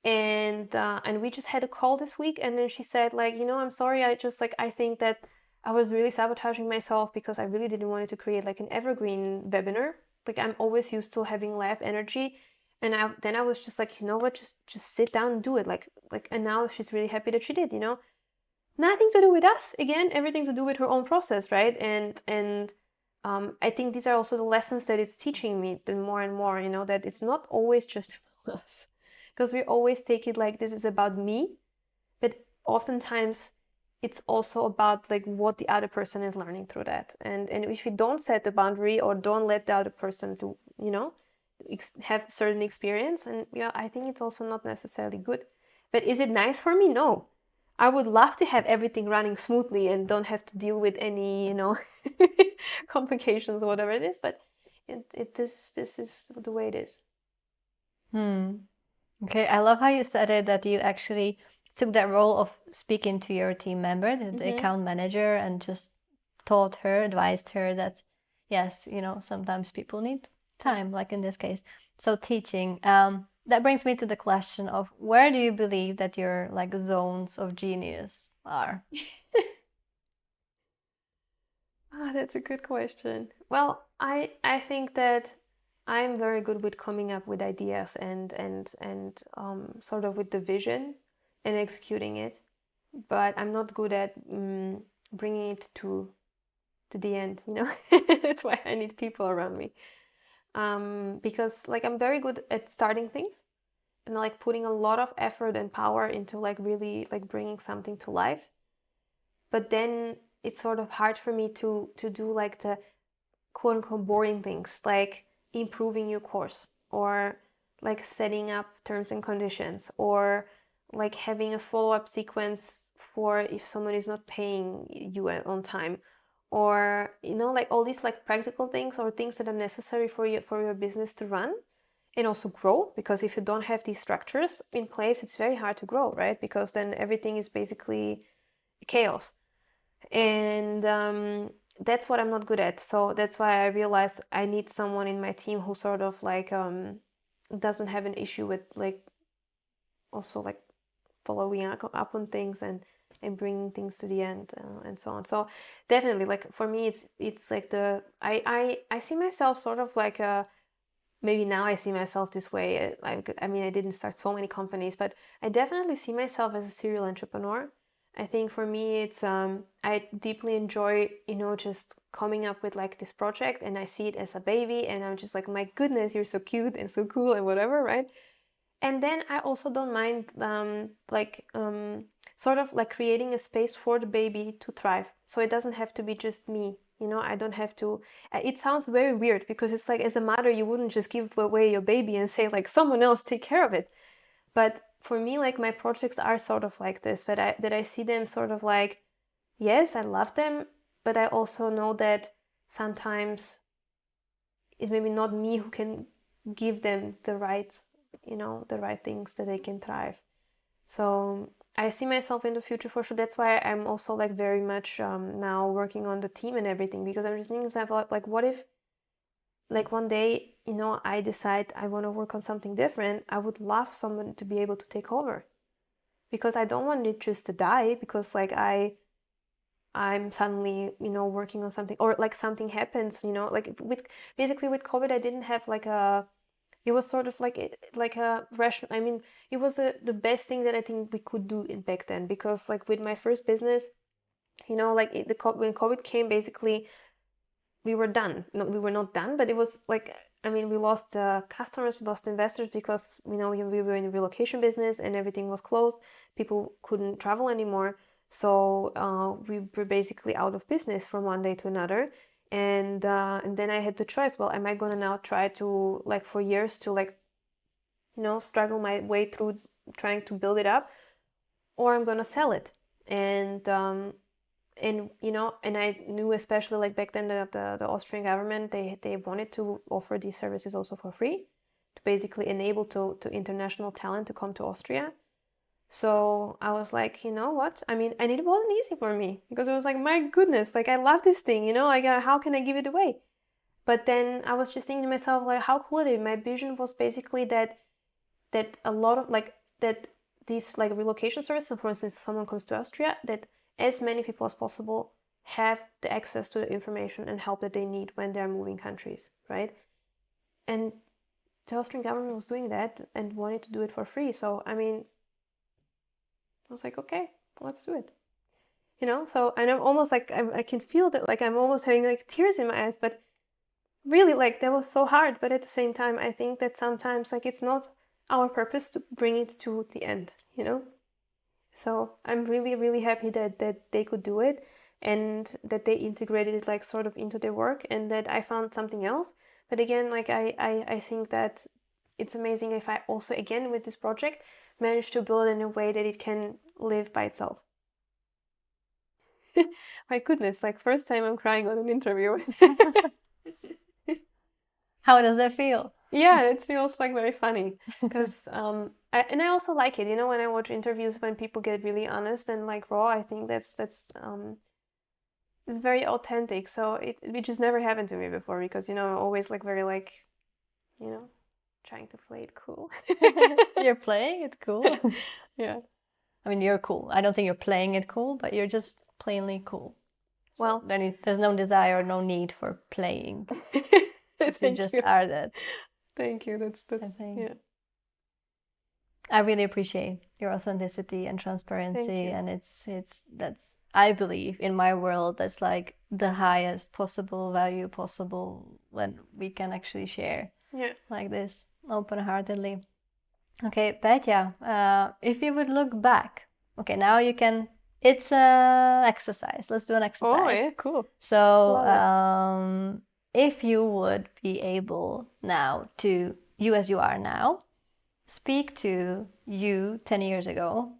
And we just had a call this week, and then she said like, I'm sorry, I think that I was really sabotaging myself because I really didn't want to create like an evergreen webinar. Like I'm always used to having live energy, and I was just like, you know what, just sit down and do it, and now she's really happy that she did. Nothing to do with us, again, everything to do with her own process, right? And I think these are also the lessons that it's teaching me the more and more, that it's not always just about us, because we always take it like this is about me, but oftentimes it's also about like what the other person is learning through that. And if you don't set the boundary or don't let the other person to have certain experience, and I think it's also not necessarily good. But is it nice for me? No. I would love to have everything running smoothly and don't have to deal with any complications or whatever it is, but this is the way it is. Okay, I love how you said it, that you actually took that role of speaking to your team member, the account manager, and just taught her, advised her that yes, sometimes people need time, like in this case. So teaching, that brings me to the question of where do you believe that your like zones of genius are? That's a good question. Well, I think that I'm very good with coming up with ideas and sort of with the vision and executing it, but I'm not good at bringing it to the end. That's why I need people around me, because like I'm very good at starting things and like putting a lot of effort and power into like really like bringing something to life, but then it's sort of hard for me to do like the quote unquote boring things, like improving your course or like setting up terms and conditions or like having a follow-up sequence for if someone is not paying you on time, or like all these like practical things or things that are necessary for your business to run and also grow. Because if you don't have these structures in place, it's very hard to grow, right? Because then everything is basically chaos. And that's what I'm not good at. So that's why I realized I need someone in my team who sort of like doesn't have an issue with like also like following up on things and bringing things to the end and so on. So definitely, like for me, it's like I see myself sort of like maybe now I see myself this way. I mean, I didn't start so many companies, but I definitely see myself as a serial entrepreneur. I think for me, it's I deeply enjoy, just coming up with like this project, and I see it as a baby, and I'm just like, my goodness, you're so cute and so cool and whatever, right? And then I also don't mind sort of like creating a space for the baby to thrive. So it doesn't have to be just me. I don't have to. It sounds very weird because it's like, as a mother, you wouldn't just give away your baby and say like someone else take care of it. But for me, like my projects are sort of like this, that I see them sort of like, yes, I love them, but I also know that sometimes it's maybe not me who can give them the right things that they can thrive. So I see myself in the future for sure. That's why I'm also like very much now working on the team and everything, because I'm just thinking to myself like, what if like one day, I decide I want to work on something different. I would love someone to be able to take over, because I don't want it just to die because like I'm suddenly, working on something, or like something happens, like with COVID, I didn't have like it was sort of like a rational. I mean, it was the best thing that I think we could do back then, because like with my first business, like when COVID came, basically we were done. No, we were not done, but it was like, I mean, we lost customers, we lost investors, because we were in the relocation business and everything was closed. People couldn't travel anymore, so we were basically out of business from one day to another. And then I had the choice. Well, am I gonna now try to like for years to like struggle my way through trying to build it up, or I'm gonna sell it? And you know, and I knew especially like back then the Austrian government, they wanted to offer these services also for free to basically enable to international talent to come to Austria. So I was like, you know what? I mean, and it wasn't easy for me because it was like, my goodness, like I love this thing, you know, like how can I give it away? But then I was just thinking to myself, like, how cool it is. My vision was basically that a lot of like that these like relocation services, for instance, if someone comes to Austria, that as many people as possible have the access to the information and help that they need when they're moving countries, right? And the Austrian government was doing that and wanted to do it for free. So I mean, I was like, okay, let's do it. You know, so and I'm almost like I can feel that, like I'm almost having like tears in my eyes, but really like that was so hard. But at the same time, I think that sometimes like it's not our purpose to bring it to the end, you know. So I'm really, really happy that they could do it and that they integrated it like sort of into their work and that I found something else. But again, like I think that it's amazing if I also, again, with this project, managed to build it in a way that it can live by itself. My goodness, like first time I'm crying on an interview. How does that feel? Yeah, it feels like very funny because I also like it, you know, when I watch interviews when people get really honest and like raw. I think that's it's very authentic. So it just never happened to me before because, you know, I'm always like very like, you know, trying to play it cool. You're playing it cool. Yeah. I mean, you're cool. I don't think you're playing it cool, but you're just plainly cool. So well, there's no desire, no need for playing. You just are that. Thank you. That's yeah. I really appreciate your authenticity and transparency, and that's, I believe, in my world, that's like the highest possible value possible when we can actually share like this open-heartedly. Okay, Petra, if you would look back, okay, now you can. It's a exercise. Let's do an exercise. Oh yeah, cool. So, if you would be able now to, you as you are now, speak to you 10 years ago,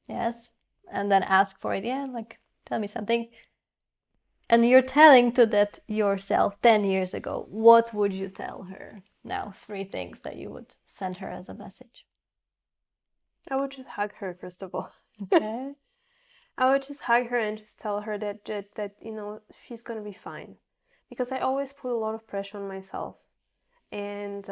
yes, and then ask for it, yeah, like, tell me something, and you're telling to that yourself 10 years ago, what would you tell her now? 3 things that you would send her as a message. I would just hug her, first of all. Okay. I would just hug her and just tell her that you know, she's gonna be fine, because I always put a lot of pressure on myself, and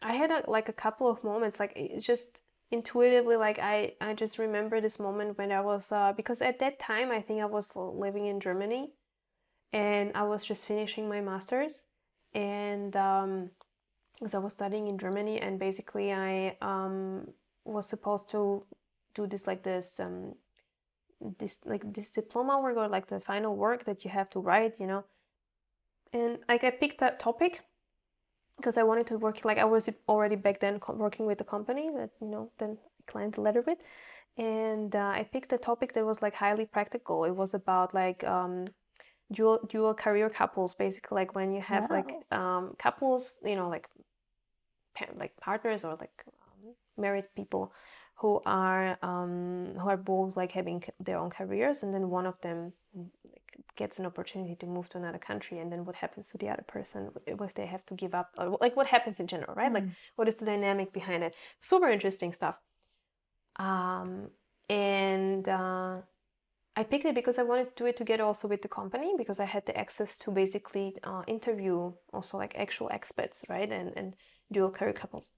I had a couple of moments, like it's just intuitively, like I just remember this moment when I was because at that time I think I was living in Germany, and I was just finishing my master's, and because I was studying in Germany, and basically I was supposed to do this diploma work, or like the final work that you have to write, you know. And like I picked that topic because I wanted to work, like I was already back then working with a company that, you know, then client letter with, and I picked a topic that was like highly practical. It was about like dual career couples, basically, like when you have like couples, you know, like partners or like married people who are both like having their own careers, and then one of them gets an opportunity to move to another country, and then what happens to the other person if they have to give up, or like what happens in general, right? Like what is the dynamic behind it? Super interesting stuff. And I picked it because I wanted to do it together also with the company, because I had the access to basically interview also like actual expats, right? And dual career couples.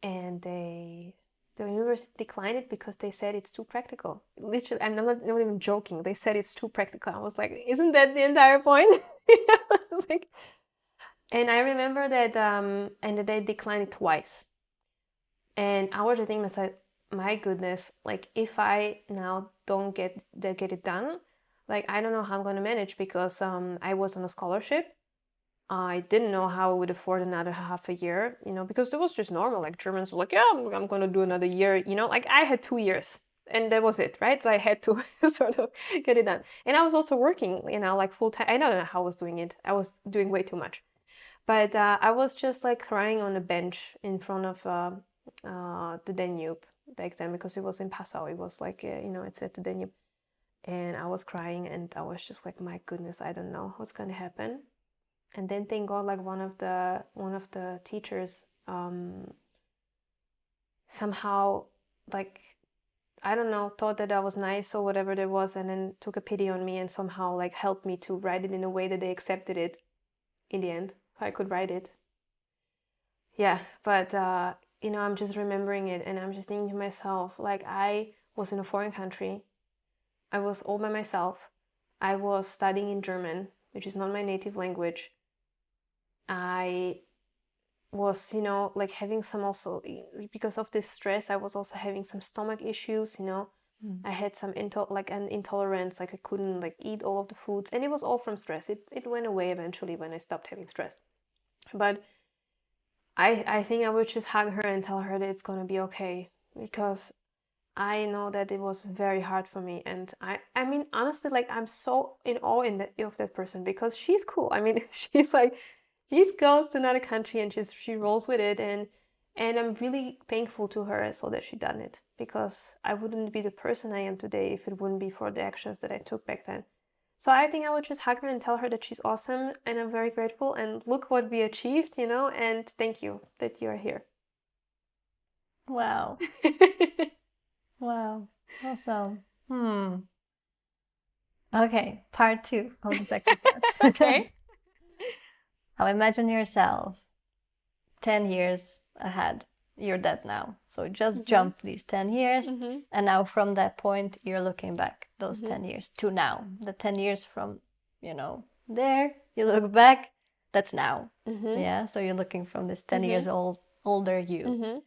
And the university declined it because they said it's too practical. Literally, I'm not even joking. They said it's too practical. I was like, isn't that the entire point? And I remember that, and they declined it twice. And I was thinking myself, my goodness, like if I now don't get it done, like I don't know how I'm going to manage, because I was on a scholarship. I didn't know how I would afford another half a year, you know, because it was just normal. Like Germans were like, yeah, I'm going to do another year, you know, like I had 2 years and that was it, right? So I had to sort of get it done. And I was also working, you know, like full time. I don't know how I was doing it. I was doing way too much. But I was just like crying on a bench in front of the Danube, back then, because it was in Passau. It was like, it's at the Danube. And I was crying, and I was just like, my goodness, I don't know what's going to happen. And then thank God, like one of the teachers somehow, like, I don't know, thought that I was nice or whatever there was, and then took a pity on me and somehow like helped me to write it in a way that they accepted it in the end. I could write it. Yeah, but I'm just remembering it, and I'm just thinking to myself, like, I was in a foreign country. I was all by myself. I was studying in German, which is not my native language. I was, like having some also, because of this stress, I was also having some stomach issues, I had some an intolerance, like I couldn't like eat all of the foods, and it was all from stress. It went away eventually when I stopped having stress. But I think I would just hug her and tell her that it's gonna be okay, because I know that it was very hard for me, and I mean honestly, like I'm so in awe of that person, because she's cool. I mean, she's like, she goes to another country and she rolls with it, and I'm really thankful to her so that she done it, because I wouldn't be the person I am today if it wouldn't be for the actions that I took back then. So I think I would just hug her and tell her that she's awesome, and I'm very grateful, and look what we achieved, and thank you that you are here. Wow. Wow. Awesome. Okay, part 2 of this exercise. Okay. Now imagine yourself 10 years ahead. You're dead now. So just jump these 10 years. And now from that point, you're looking back those 10 years to now. The 10 years from, there, you look back, that's now. Yeah, so you're looking from this 10 years older you.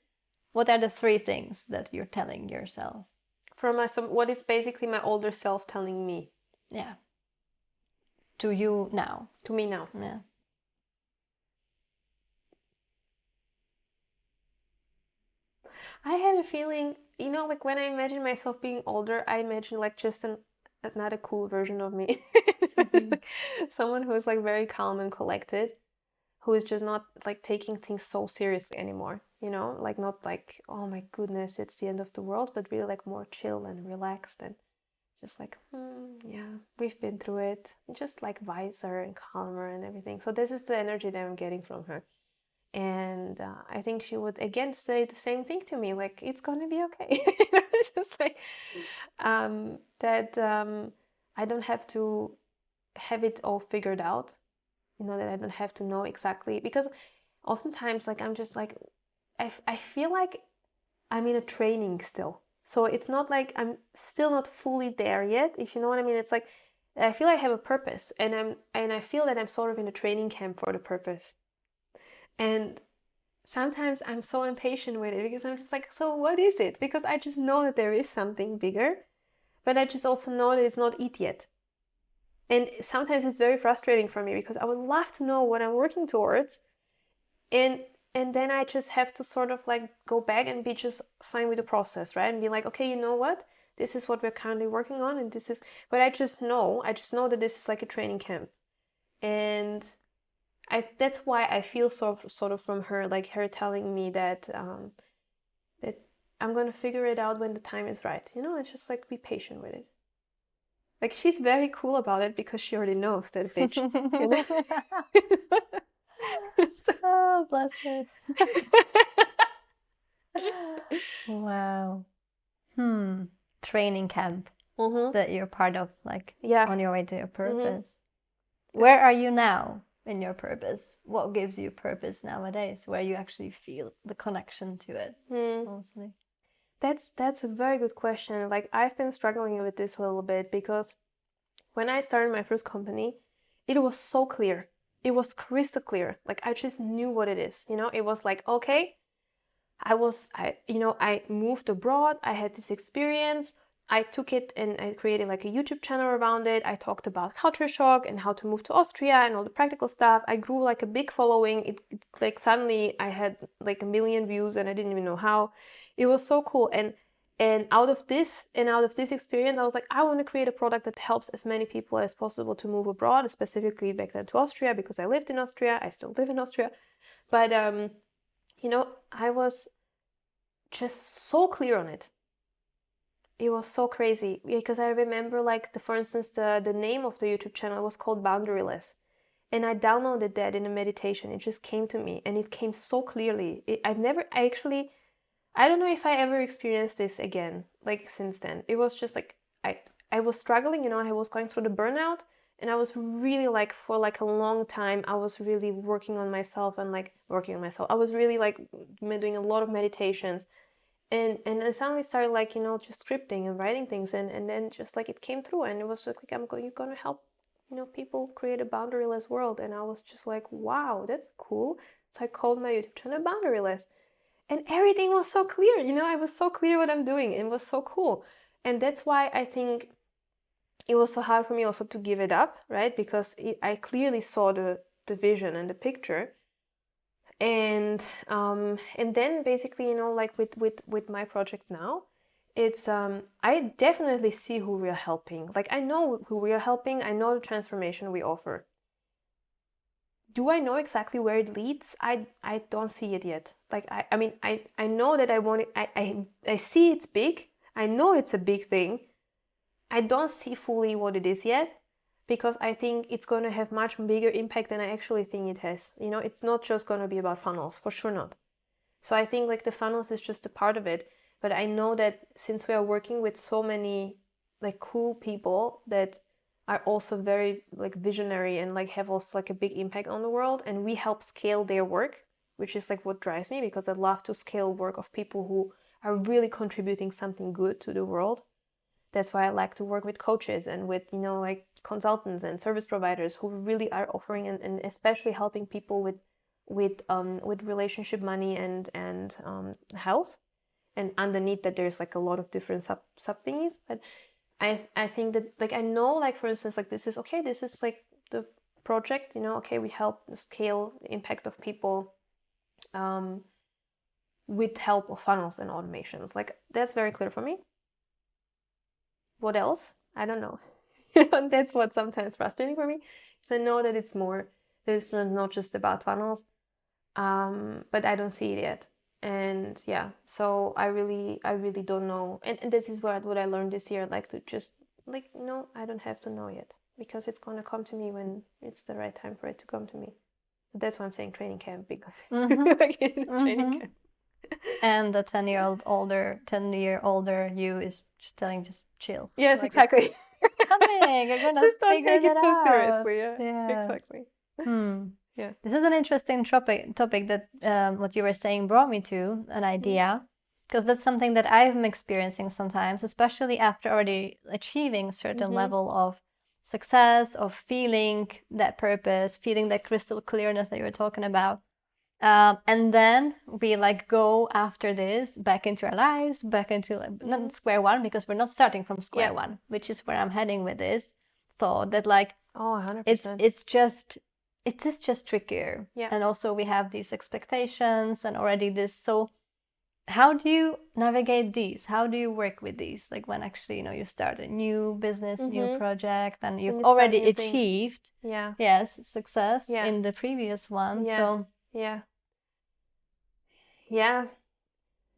What are the 3 things that you're telling yourself? What is basically my older self telling me? Yeah. To you now. To me now. Yeah. I had a feeling, like when I imagine myself being older, I imagine like just not a cool version of me. Like someone who is like very calm and collected, who is just not like taking things so seriously anymore, like not like, oh my goodness, it's the end of the world, but really like more chill and relaxed, and just like, yeah, we've been through it, just like wiser and calmer and everything. So this is the energy that I'm getting from her. And I think she would again say the same thing to me, like, it's gonna be okay. Just like that I don't have to have it all figured out, that I don't have to know exactly, because oftentimes like I'm just like, I feel like I'm in a training still. So it's not like I'm still not fully there yet, if you know what I mean. It's like I feel I have a purpose, and I feel that I'm sort of in a training camp for the purpose. And sometimes I'm so impatient with it, because I'm just like, so what is it? Because I just know that there is something bigger, but I just also know that it's not it yet. And sometimes it's very frustrating for me, because I would love to know what I'm working towards, and then I just have to sort of like go back and be just fine with the process, right? And be like, okay, you know what? This is what we're currently working on, and this is, but I just know that this is like a training camp. And that's why I feel sort of from her, like her telling me that that I'm gonna figure it out when the time is right. It's just like, be patient with it. Like, she's very cool about it, because she already knows that bitch. So, oh, bless her. Wow. Training camp that you're part of, like, on your way to your purpose. Where are you now in your purpose? What gives you purpose nowadays, where you actually feel the connection to it mostly? That's a very good question. Like, I've been struggling with this a little bit, because when I started my first company, it was so clear. It was crystal clear. Like, I just knew what it is. It was like, okay, I moved abroad. I had this experience. I took it and I created like a YouTube channel around it. I talked about culture shock and how to move to Austria and all the practical stuff. I grew like a big following. It like suddenly I had like 1 million views, and I didn't even know how. It was so cool. And out of this experience, I was like, I want to create a product that helps as many people as possible to move abroad, specifically back then to Austria, because I lived in Austria. I still live in Austria. But I was just so clear on it. It was so crazy because I remember, like, for instance, the name of the YouTube channel was called Boundaryless. And I downloaded that in a meditation. It just came to me, and it came so clearly. I don't know if I ever experienced this again, like, since then. It was just like, I was struggling, I was going through the burnout, and I was really, like, for like a long time, I was really working on myself. I was really, like, doing a lot of meditations. And I suddenly started, like, just scripting and writing things, and then just, like, it came through, and it was just like, you're gonna help, people create a boundaryless world. And I was just like, wow, that's cool. So I called my YouTube channel Boundaryless, and everything was so clear. I was so clear what I'm doing. It was so cool. And that's why I think it was so hard for me also to give it up, right? Because I clearly saw the vision and the picture. And then basically, like, with my project now, it's I definitely see who we are helping. Like, I know who we are helping. I know the transformation we offer. Do I know exactly where it leads? I don't see it yet. Like, I know that I want it. I see it's big. I know it's a big thing. I don't see fully what it is yet, because I think it's going to have much bigger impact than I actually think it has. It's not just going to be about funnels, for sure not. So I think, like, the funnels is just a part of it. But I know that since we are working with so many, like, cool people that are also very, like, visionary and, like, have also, like, a big impact on the world, and we help scale their work, which is, like, what drives me, because I love to scale work of people who are really contributing something good to the world. That's why I like to work with coaches and with, like, consultants and service providers who really are offering and especially helping people with relationship, money, and health. And underneath that, there's, like, a lot of different sub thingies. But I think that, like, I know, like, for instance, like, this is like the project, okay, we help scale the impact of people with help of funnels and automations. Like, that's very clear for me. What else? I don't know. That's what's sometimes frustrating for me. So I know that it's more, that it's not just about funnels, but I don't see it yet. And yeah, so I really don't know. And this is what I learned this year, like, to just, like, I don't have to know yet, because it's going to come to me when it's the right time for it to come to me. But that's why I'm saying training camp, because training camp. And the 10-year older you is just telling, just chill. Yes, like, exactly. It's coming. You're gonna just don't figure take it so out. seriously. Yeah. Exactly. Yeah. This is an interesting topic that what you were saying brought me to an idea, because that's something that I'm experiencing sometimes, especially after already achieving a certain level of success, of feeling that purpose, feeling that crystal clearness that you were talking about. And then we, like, go after this back into our lives, back into, like, not square one, because we're not starting from square one, which is where I'm heading with this thought, that, like, 100%. it is just trickier. Yeah. And also we have these expectations and already this. So how do you navigate these? How do you work with these? Like, when actually, you start a new business, new project, and you've already achieved success in the previous one. So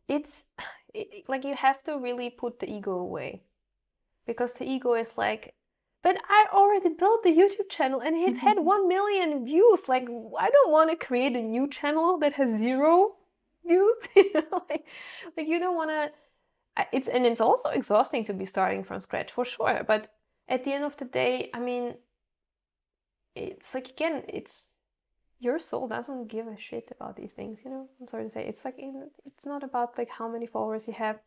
it's like, you have to really put the ego away, because the ego is like, but I already built the YouTube channel and it had 1 million views. Like, I don't want to create a new channel that has 0 views. Like, you don't want to. It's also exhausting to be starting from scratch, for sure. But at the end of the day, I mean, it's like, again, it's your soul doesn't give a shit about these things. I'm sorry to say, it's like, it's not about, like, how many followers you have.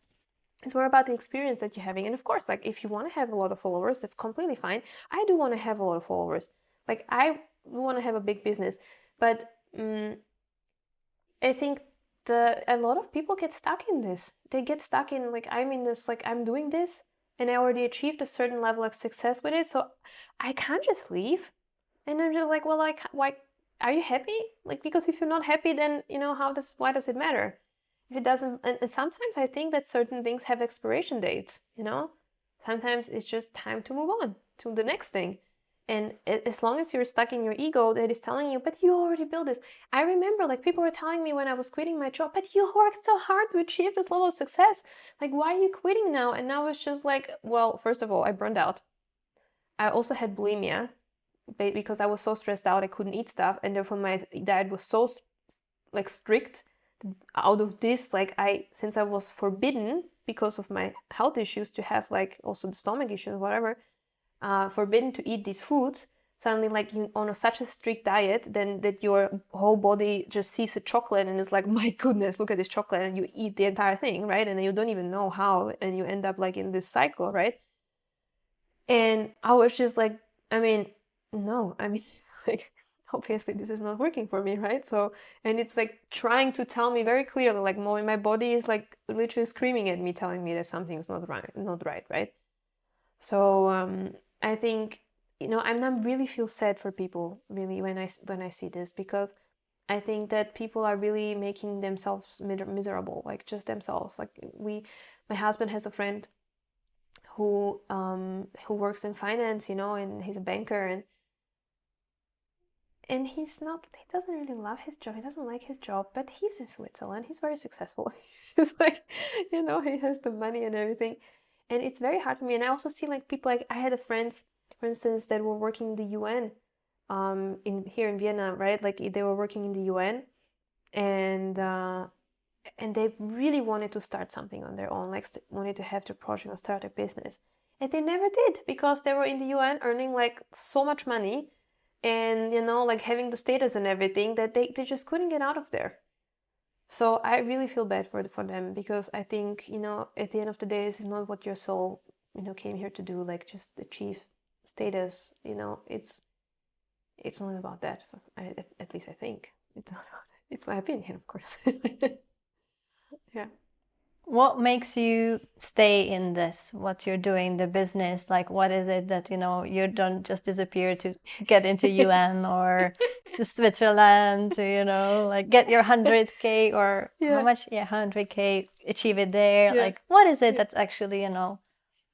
It's more about the experience that you're having. And of course, like, if you want to have a lot of followers, that's completely fine. I do want to have a lot of followers. Like, I want to have a big business. But I think a lot of people get stuck in this. They get stuck in, like, I'm in this, like, I'm doing this, and I already achieved a certain level of success with it, so I can't just leave. And I'm just like, well, like, why? Are you happy? Like, because if you're not happy, then, why does it matter? If it doesn't, and sometimes I think that certain things have expiration dates, Sometimes it's just time to move on to the next thing. And as long as you're stuck in your ego that is telling you, but you already built this. I remember like people were telling me when I was quitting my job, but you worked so hard to achieve this level of success. Like, why are you quitting now? And now it's just like, well, first of all, I burned out. I also had bulimia because I was so stressed out I couldn't eat stuff, and therefore my diet was so like strict. Out of this, like since I was forbidden because of my health issues to have like also the stomach issues, whatever, forbidden to eat these foods, suddenly like you on such a strict diet, then that your whole body just sees a chocolate and is like, my goodness, look at this chocolate, and you eat the entire thing, right? And you don't even know how, and you end up like in this cycle, right? And I was just like, I mean, no, I mean, like, obviously this is not working for me, right? So, and it's like trying to tell me very clearly, like my body is like literally screaming at me, telling me that something's not right, right? So I think, I'm not really feel sad for people really when I see this, because I think that people are really making themselves miserable, like just themselves. Like my husband has a friend who works in finance, and he's a banker, and he doesn't really love his job. He doesn't like his job, but he's in Switzerland. He's very successful. It's like, he has the money and everything. And it's very hard for me. And I also see like people, like I had a friends, for instance, that were working in the UN, here in Vienna, right? Like they were working in the UN, and they really wanted to start something on their own, like wanted to have their project or start a business. And they never did, because they were in the UN earning like so much money, and like having the status and everything, that they just couldn't get out of there. So I really feel bad for them, because I think, at the end of the day, this is not what your soul, came here to do, like just achieve status. It's not about that. At least I think it's not. It's my opinion, of course. Yeah. What makes you stay in this, what you're doing, the business? Like, what is it that, you don't just disappear to get into UN or to Switzerland to, like get your 100K or how much? Yeah, 100K, achieve it there. Yeah. Like, what is it that's actually,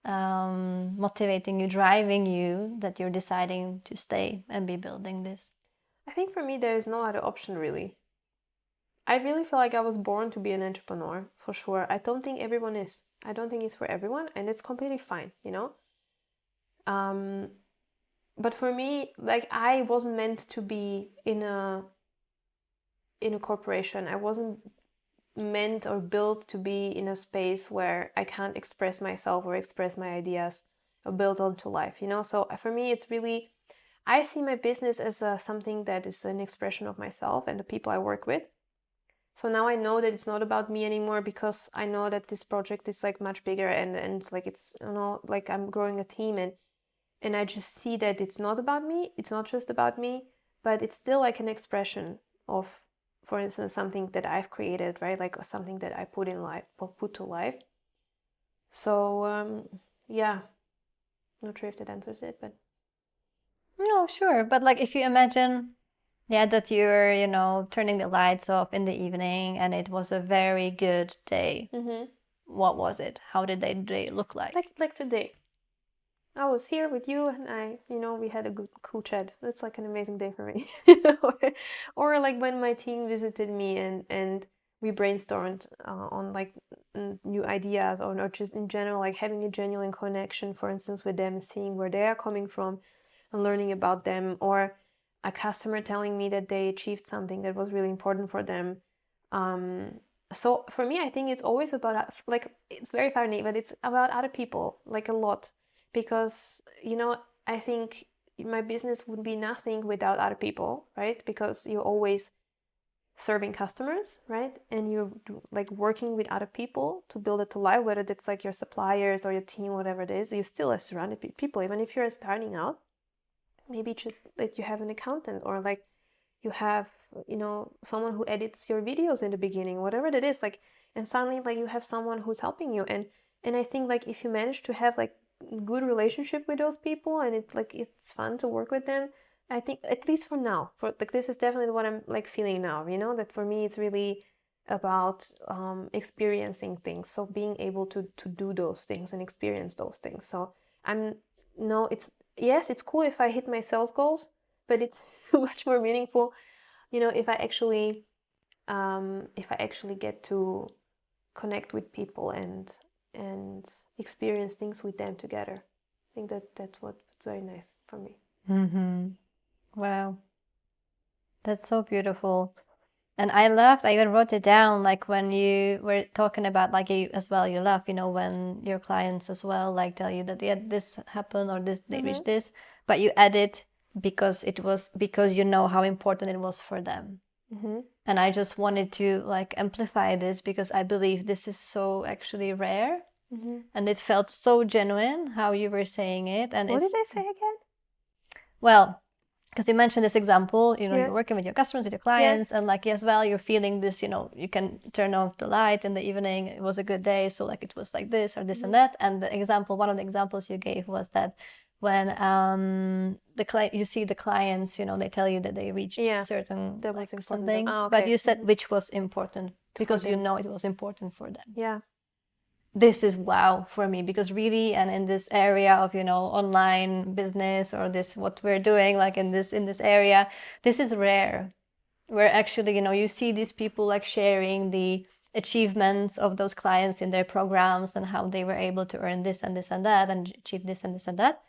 motivating you, driving you, that you're deciding to stay and be building this? I think for me, there is no other option really. I really feel like I was born to be an entrepreneur, for sure. I don't think everyone is. I don't think it's for everyone, and it's completely fine, But for me, like I wasn't meant to be in a corporation. I wasn't meant or built to be in a space where I can't express myself or express my ideas or build onto life, So for me, it's really, I see my business as something that is an expression of myself and the people I work with. So now I know that it's not about me anymore, because I know that this project is like much bigger, and like it's, like I'm growing a team, and I just see that it's not about me. It's not just about me, but it's still like an expression of, for instance, something that I've created, right? Like something that I put to life. So yeah, not sure if that answers it, but no, sure. But like if you imagine, yeah, that you're, turning the lights off in the evening and it was a very good day. Mm-hmm. What was it? How did the day look like? Like today. I was here with you, and we had a cool chat. That's like an amazing day for me. Or like when my team visited me, and we brainstormed on like new ideas, or just in general, like having a genuine connection, for instance, with them, seeing where they are coming from and learning about them, or a customer telling me that they achieved something that was really important for them. So for me, I think it's always about, like, it's very funny, but it's about other people, like a lot. Because, I think my business would be nothing without other people, right? Because you're always serving customers, right? And you're like working with other people to build it to life, whether that's like your suppliers or your team, whatever it is, you still are surrounded by people. Even if you're starting out, maybe just that you have an accountant, or like you have, someone who edits your videos in the beginning, whatever it is, like, and suddenly like you have someone who's helping you. And I think like if you manage to have like good relationship with those people, and it's fun to work with them, I think, at least for now, for like, this is definitely what I'm like feeling now, that for me it's really about experiencing things, so being able to do those things and experience those things. So I'm no, yes, it's cool if I hit my sales goals, but it's much more meaningful, if I actually get to connect with people and experience things with them together. I think that's what's very nice for me. Wow, that's so beautiful. And I even wrote it down, like when you were talking about, like, you as well, you laugh, when your clients as well, like, tell you that, yeah, this happened or this, they reached this, but you add it because it was because you know how important it was for them. And I just wanted to, like, amplify this because I believe this is so actually rare. And it felt so genuine how you were saying it. And what did I say again? Well, because you mentioned this example, you're working with your customers, with your clients, and like, yes, well, you're feeling this, you can turn off the light in the evening. It was a good day. So like, it was like this or this and that. And one of the examples you gave was that when you see the clients, they tell you that they reached certain, like, something, but you said which was important because it was important for them. Yeah. This is wow for me, because really, and in this area of, online business, or this, what we're doing, like in this area, this is rare, where actually, you see these people like sharing the achievements of those clients in their programs and how they were able to earn this and this and that and achieve this and this and that.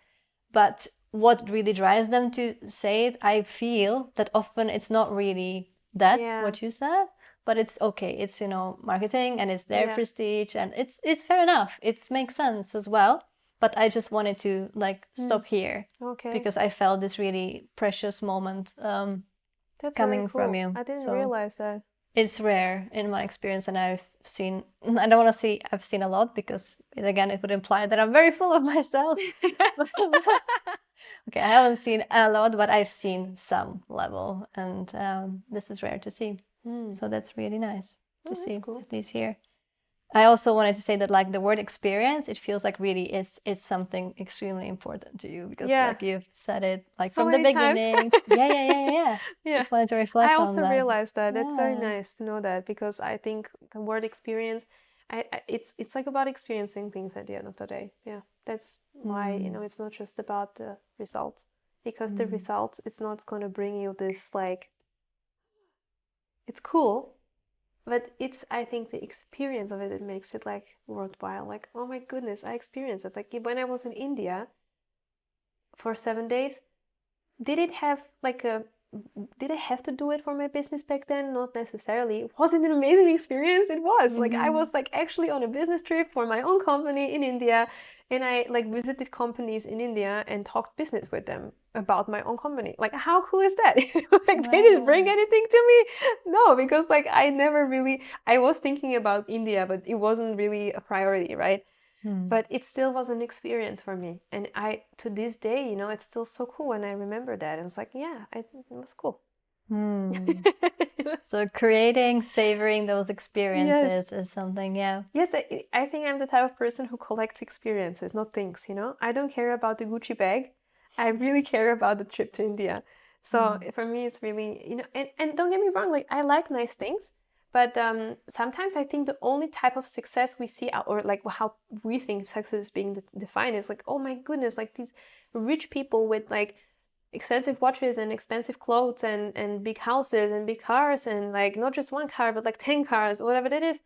But what really drives them to say it, I feel that often it's not really that, what you said, but it's okay. It's, marketing, and it's their prestige, and it's fair enough. It makes sense as well. But I just wanted to, like, stop here, because I felt this really precious moment that's coming really cool. from you. I didn't realize that. It's rare in my experience, and I've seen a lot, because again, it would imply that I'm very full of myself. Okay, I haven't seen a lot, but I've seen some level, and this is rare to see. So that's really nice to see, cool. At least here. I also wanted to say that, like, the word experience, it feels like really it's something extremely important to you, because like you've said it, like, so from the beginning. Yeah. Just wanted to reflect on that. I also realized that. That's very nice to know that, because I think the word experience, it's like about experiencing things at the end of the day. Yeah, that's why, it's not just about the results, because the results, it's not going to bring you this, like, it's cool, but it's, I think the experience of it makes it, like, worthwhile. Like, oh my goodness, I experienced it. Like, when I was in India for 7 days, did I have to do it for my business back then? Not necessarily. Was it an amazing experience? It was. Like, I was, like, actually on a business trip for my own company in India, and I, like, visited companies in India and talked business with them about my own company. Like, how cool is that? Like, they didn't bring anything to me? No, because, like, I was thinking about India, but it wasn't really a priority, right? But it still was an experience for me. And to this day, it's still so cool when I remember that. It was like, yeah, it was cool. So savoring those experiences is something, Yes, I think I'm the type of person who collects experiences, not things, I don't care about the Gucci bag. I really care about the trip to India. So for me, it's really, and don't get me wrong, like, I like nice things. But sometimes I think the only type of success we see, or like how we think success is being defined, is like, oh my goodness, like these rich people with, like, expensive watches and expensive clothes and big houses and big cars, and, like, not just one car, but like 10 cars, whatever that is.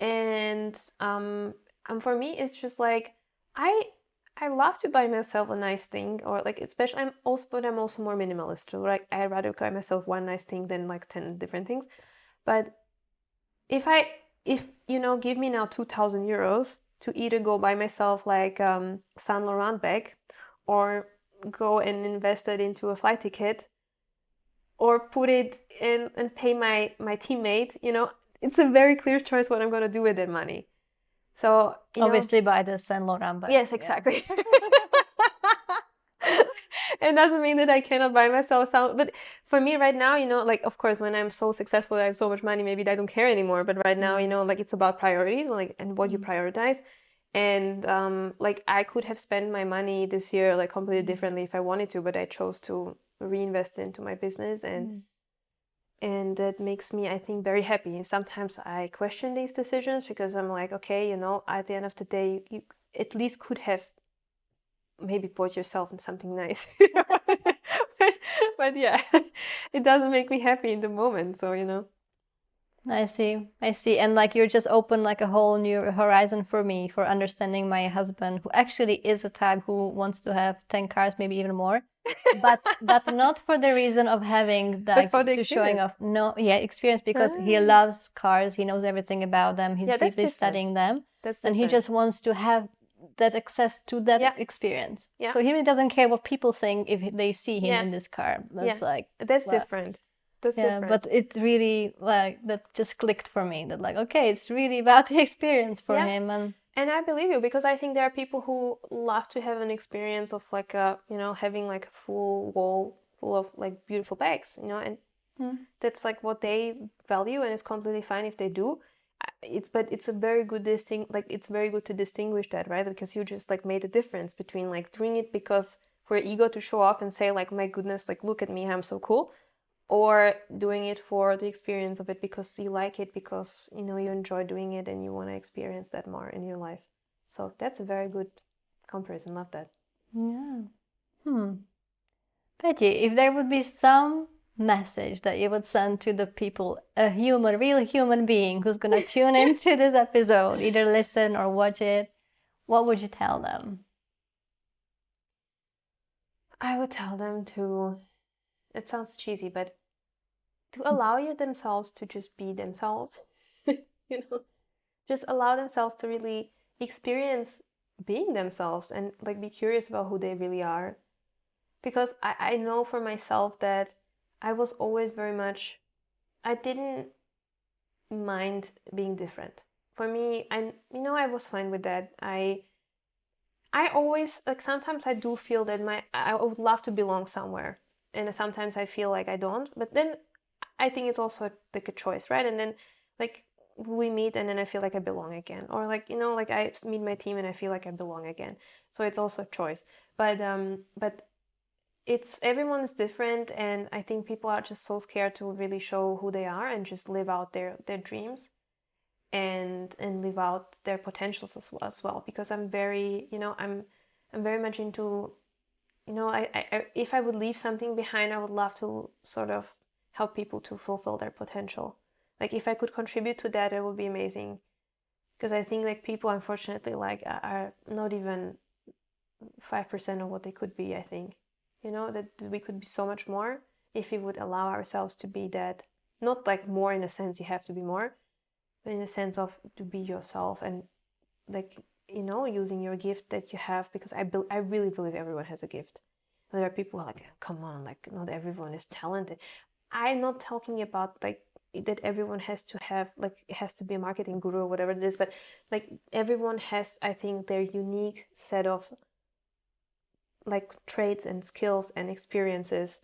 And for me, it's just like, I love to buy myself a nice thing, or like, especially I'm also more minimalist. So, like, I'd rather buy myself one nice thing than like 10 different things. But if give me now 2,000 euros to either go buy myself, like, Saint Laurent bag, or go and invest it into a flight ticket, or put it in and pay my teammate, it's a very clear choice what I'm going to do with that money. So obviously buy the Saint Laurent bag. Yes, exactly. It doesn't mean that I cannot buy myself some, but for me right now, like, of course, when I'm so successful, I have so much money, maybe I don't care anymore. But right now, like, it's about priorities, like, and what you prioritize. And like, I could have spent my money this year, like, completely differently if I wanted to, but I chose to reinvest into my business, and that makes me, I think, very happy. And sometimes I question these decisions, because I'm like, okay, at the end of the day, you at least could have maybe bought yourself something nice. But yeah, it doesn't make me happy in the moment. So, I see. And like you're just open like a whole new horizon for me for understanding my husband, who actually is a type who wants to have 10 cars, maybe even more. But not for the reason of having like to showing off. No, experience, because he loves cars. He knows everything about them. He's deeply studying them. And he just wants to have that access to that experience. So he really doesn't care what people think if they see him in this car. That's like that's different. But it really like that just clicked for me, that like, okay, it's really about the experience for him. And I believe you, because I think there are people who love to have an experience of like having like a full wall full of like beautiful bags, and that's like what they value, and it's completely fine if they do. It's a very good it's very good to distinguish that, right? Because you just like made a difference between like doing it because for ego to show off and say like, my goodness, like look at me, I'm so cool, or doing it for the experience of it because you like it, because you enjoy doing it and you want to experience that more in your life. So that's a very good comparison. Love that. Betty, if there would be some message that you would send to the people, a real human being who's going to tune into this episode, either listen or watch it, what would you tell them? I would tell them to, it sounds cheesy, but to allow themselves to just be themselves. Just allow themselves to really experience being themselves and like be curious about who they really are. Because I know for myself that I was always very much, I didn't mind being different. For me, I was fine with that. I always, like, sometimes I do feel that I would love to belong somewhere, and sometimes I feel like I don't, but then I think it's also like a choice, right? And then like we meet and then I feel like I belong again, or like like I meet my team and I feel like I belong again. So it's also a choice, but it's, everyone is different, and I think people are just so scared to really show who they are and just live out their dreams and live out their potentials as well. Because I'm very I'm very much into I if I would leave something behind, I would love to sort of help people to fulfill their potential. Like if I could contribute to that, it would be amazing. Because I think like people, unfortunately, like are not even 5% of what they could be. I think that we could be so much more if we would allow ourselves to be that. Not like more in a sense you have to be more, but in a sense of to be yourself and like using your gift that you have. Because I really believe everyone has a gift. There are people who are like, come on, like not everyone is talented. I'm not talking about like that everyone has to have, like it has to be a marketing guru or whatever it is, but like everyone has, I think, their unique set of like traits and skills and experiences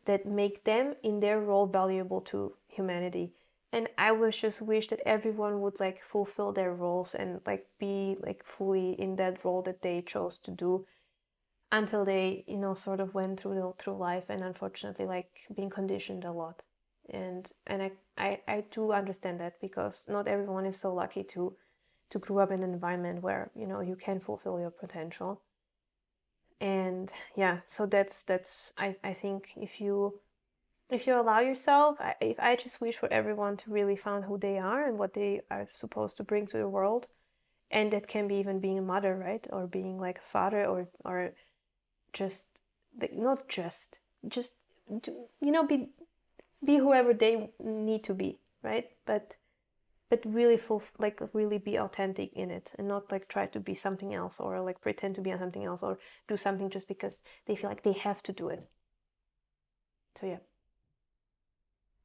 that make them in their role valuable to humanity. And I would just wish that everyone would like fulfill their roles and like be like fully in that role that they chose to do, until they sort of went through life and unfortunately like being conditioned a lot. And I do understand that, because not everyone is so lucky to grow up in an environment where you can fulfill your potential. And yeah, so that's I think if you allow yourself, I just wish for everyone to really find who they are and what they are supposed to bring to the world. And that can be even being a mother, right? Or being like a father, or just like, not just be whoever they need to be, right? But really really be authentic in it, and not like try to be something else, or like pretend to be something else, or do something just because they feel like they have to do it. So yeah,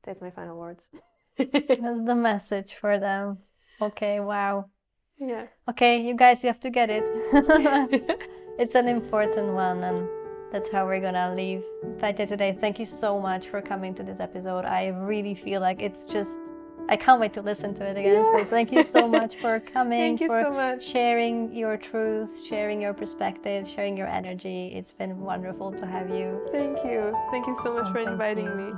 that's my final words. That's the message for them. Okay, wow. Yeah. Okay, you guys, you have to get it. It's an important one, and that's how we're gonna leave Petra today. Thank you so much for coming to this episode. I really feel like it's just, I can't wait to listen to it again. So thank you so much for coming, Thank you for so much. sharing your truths, sharing your perspective, sharing your energy. It's been wonderful to have you. Thank you. Thank you so much for inviting me.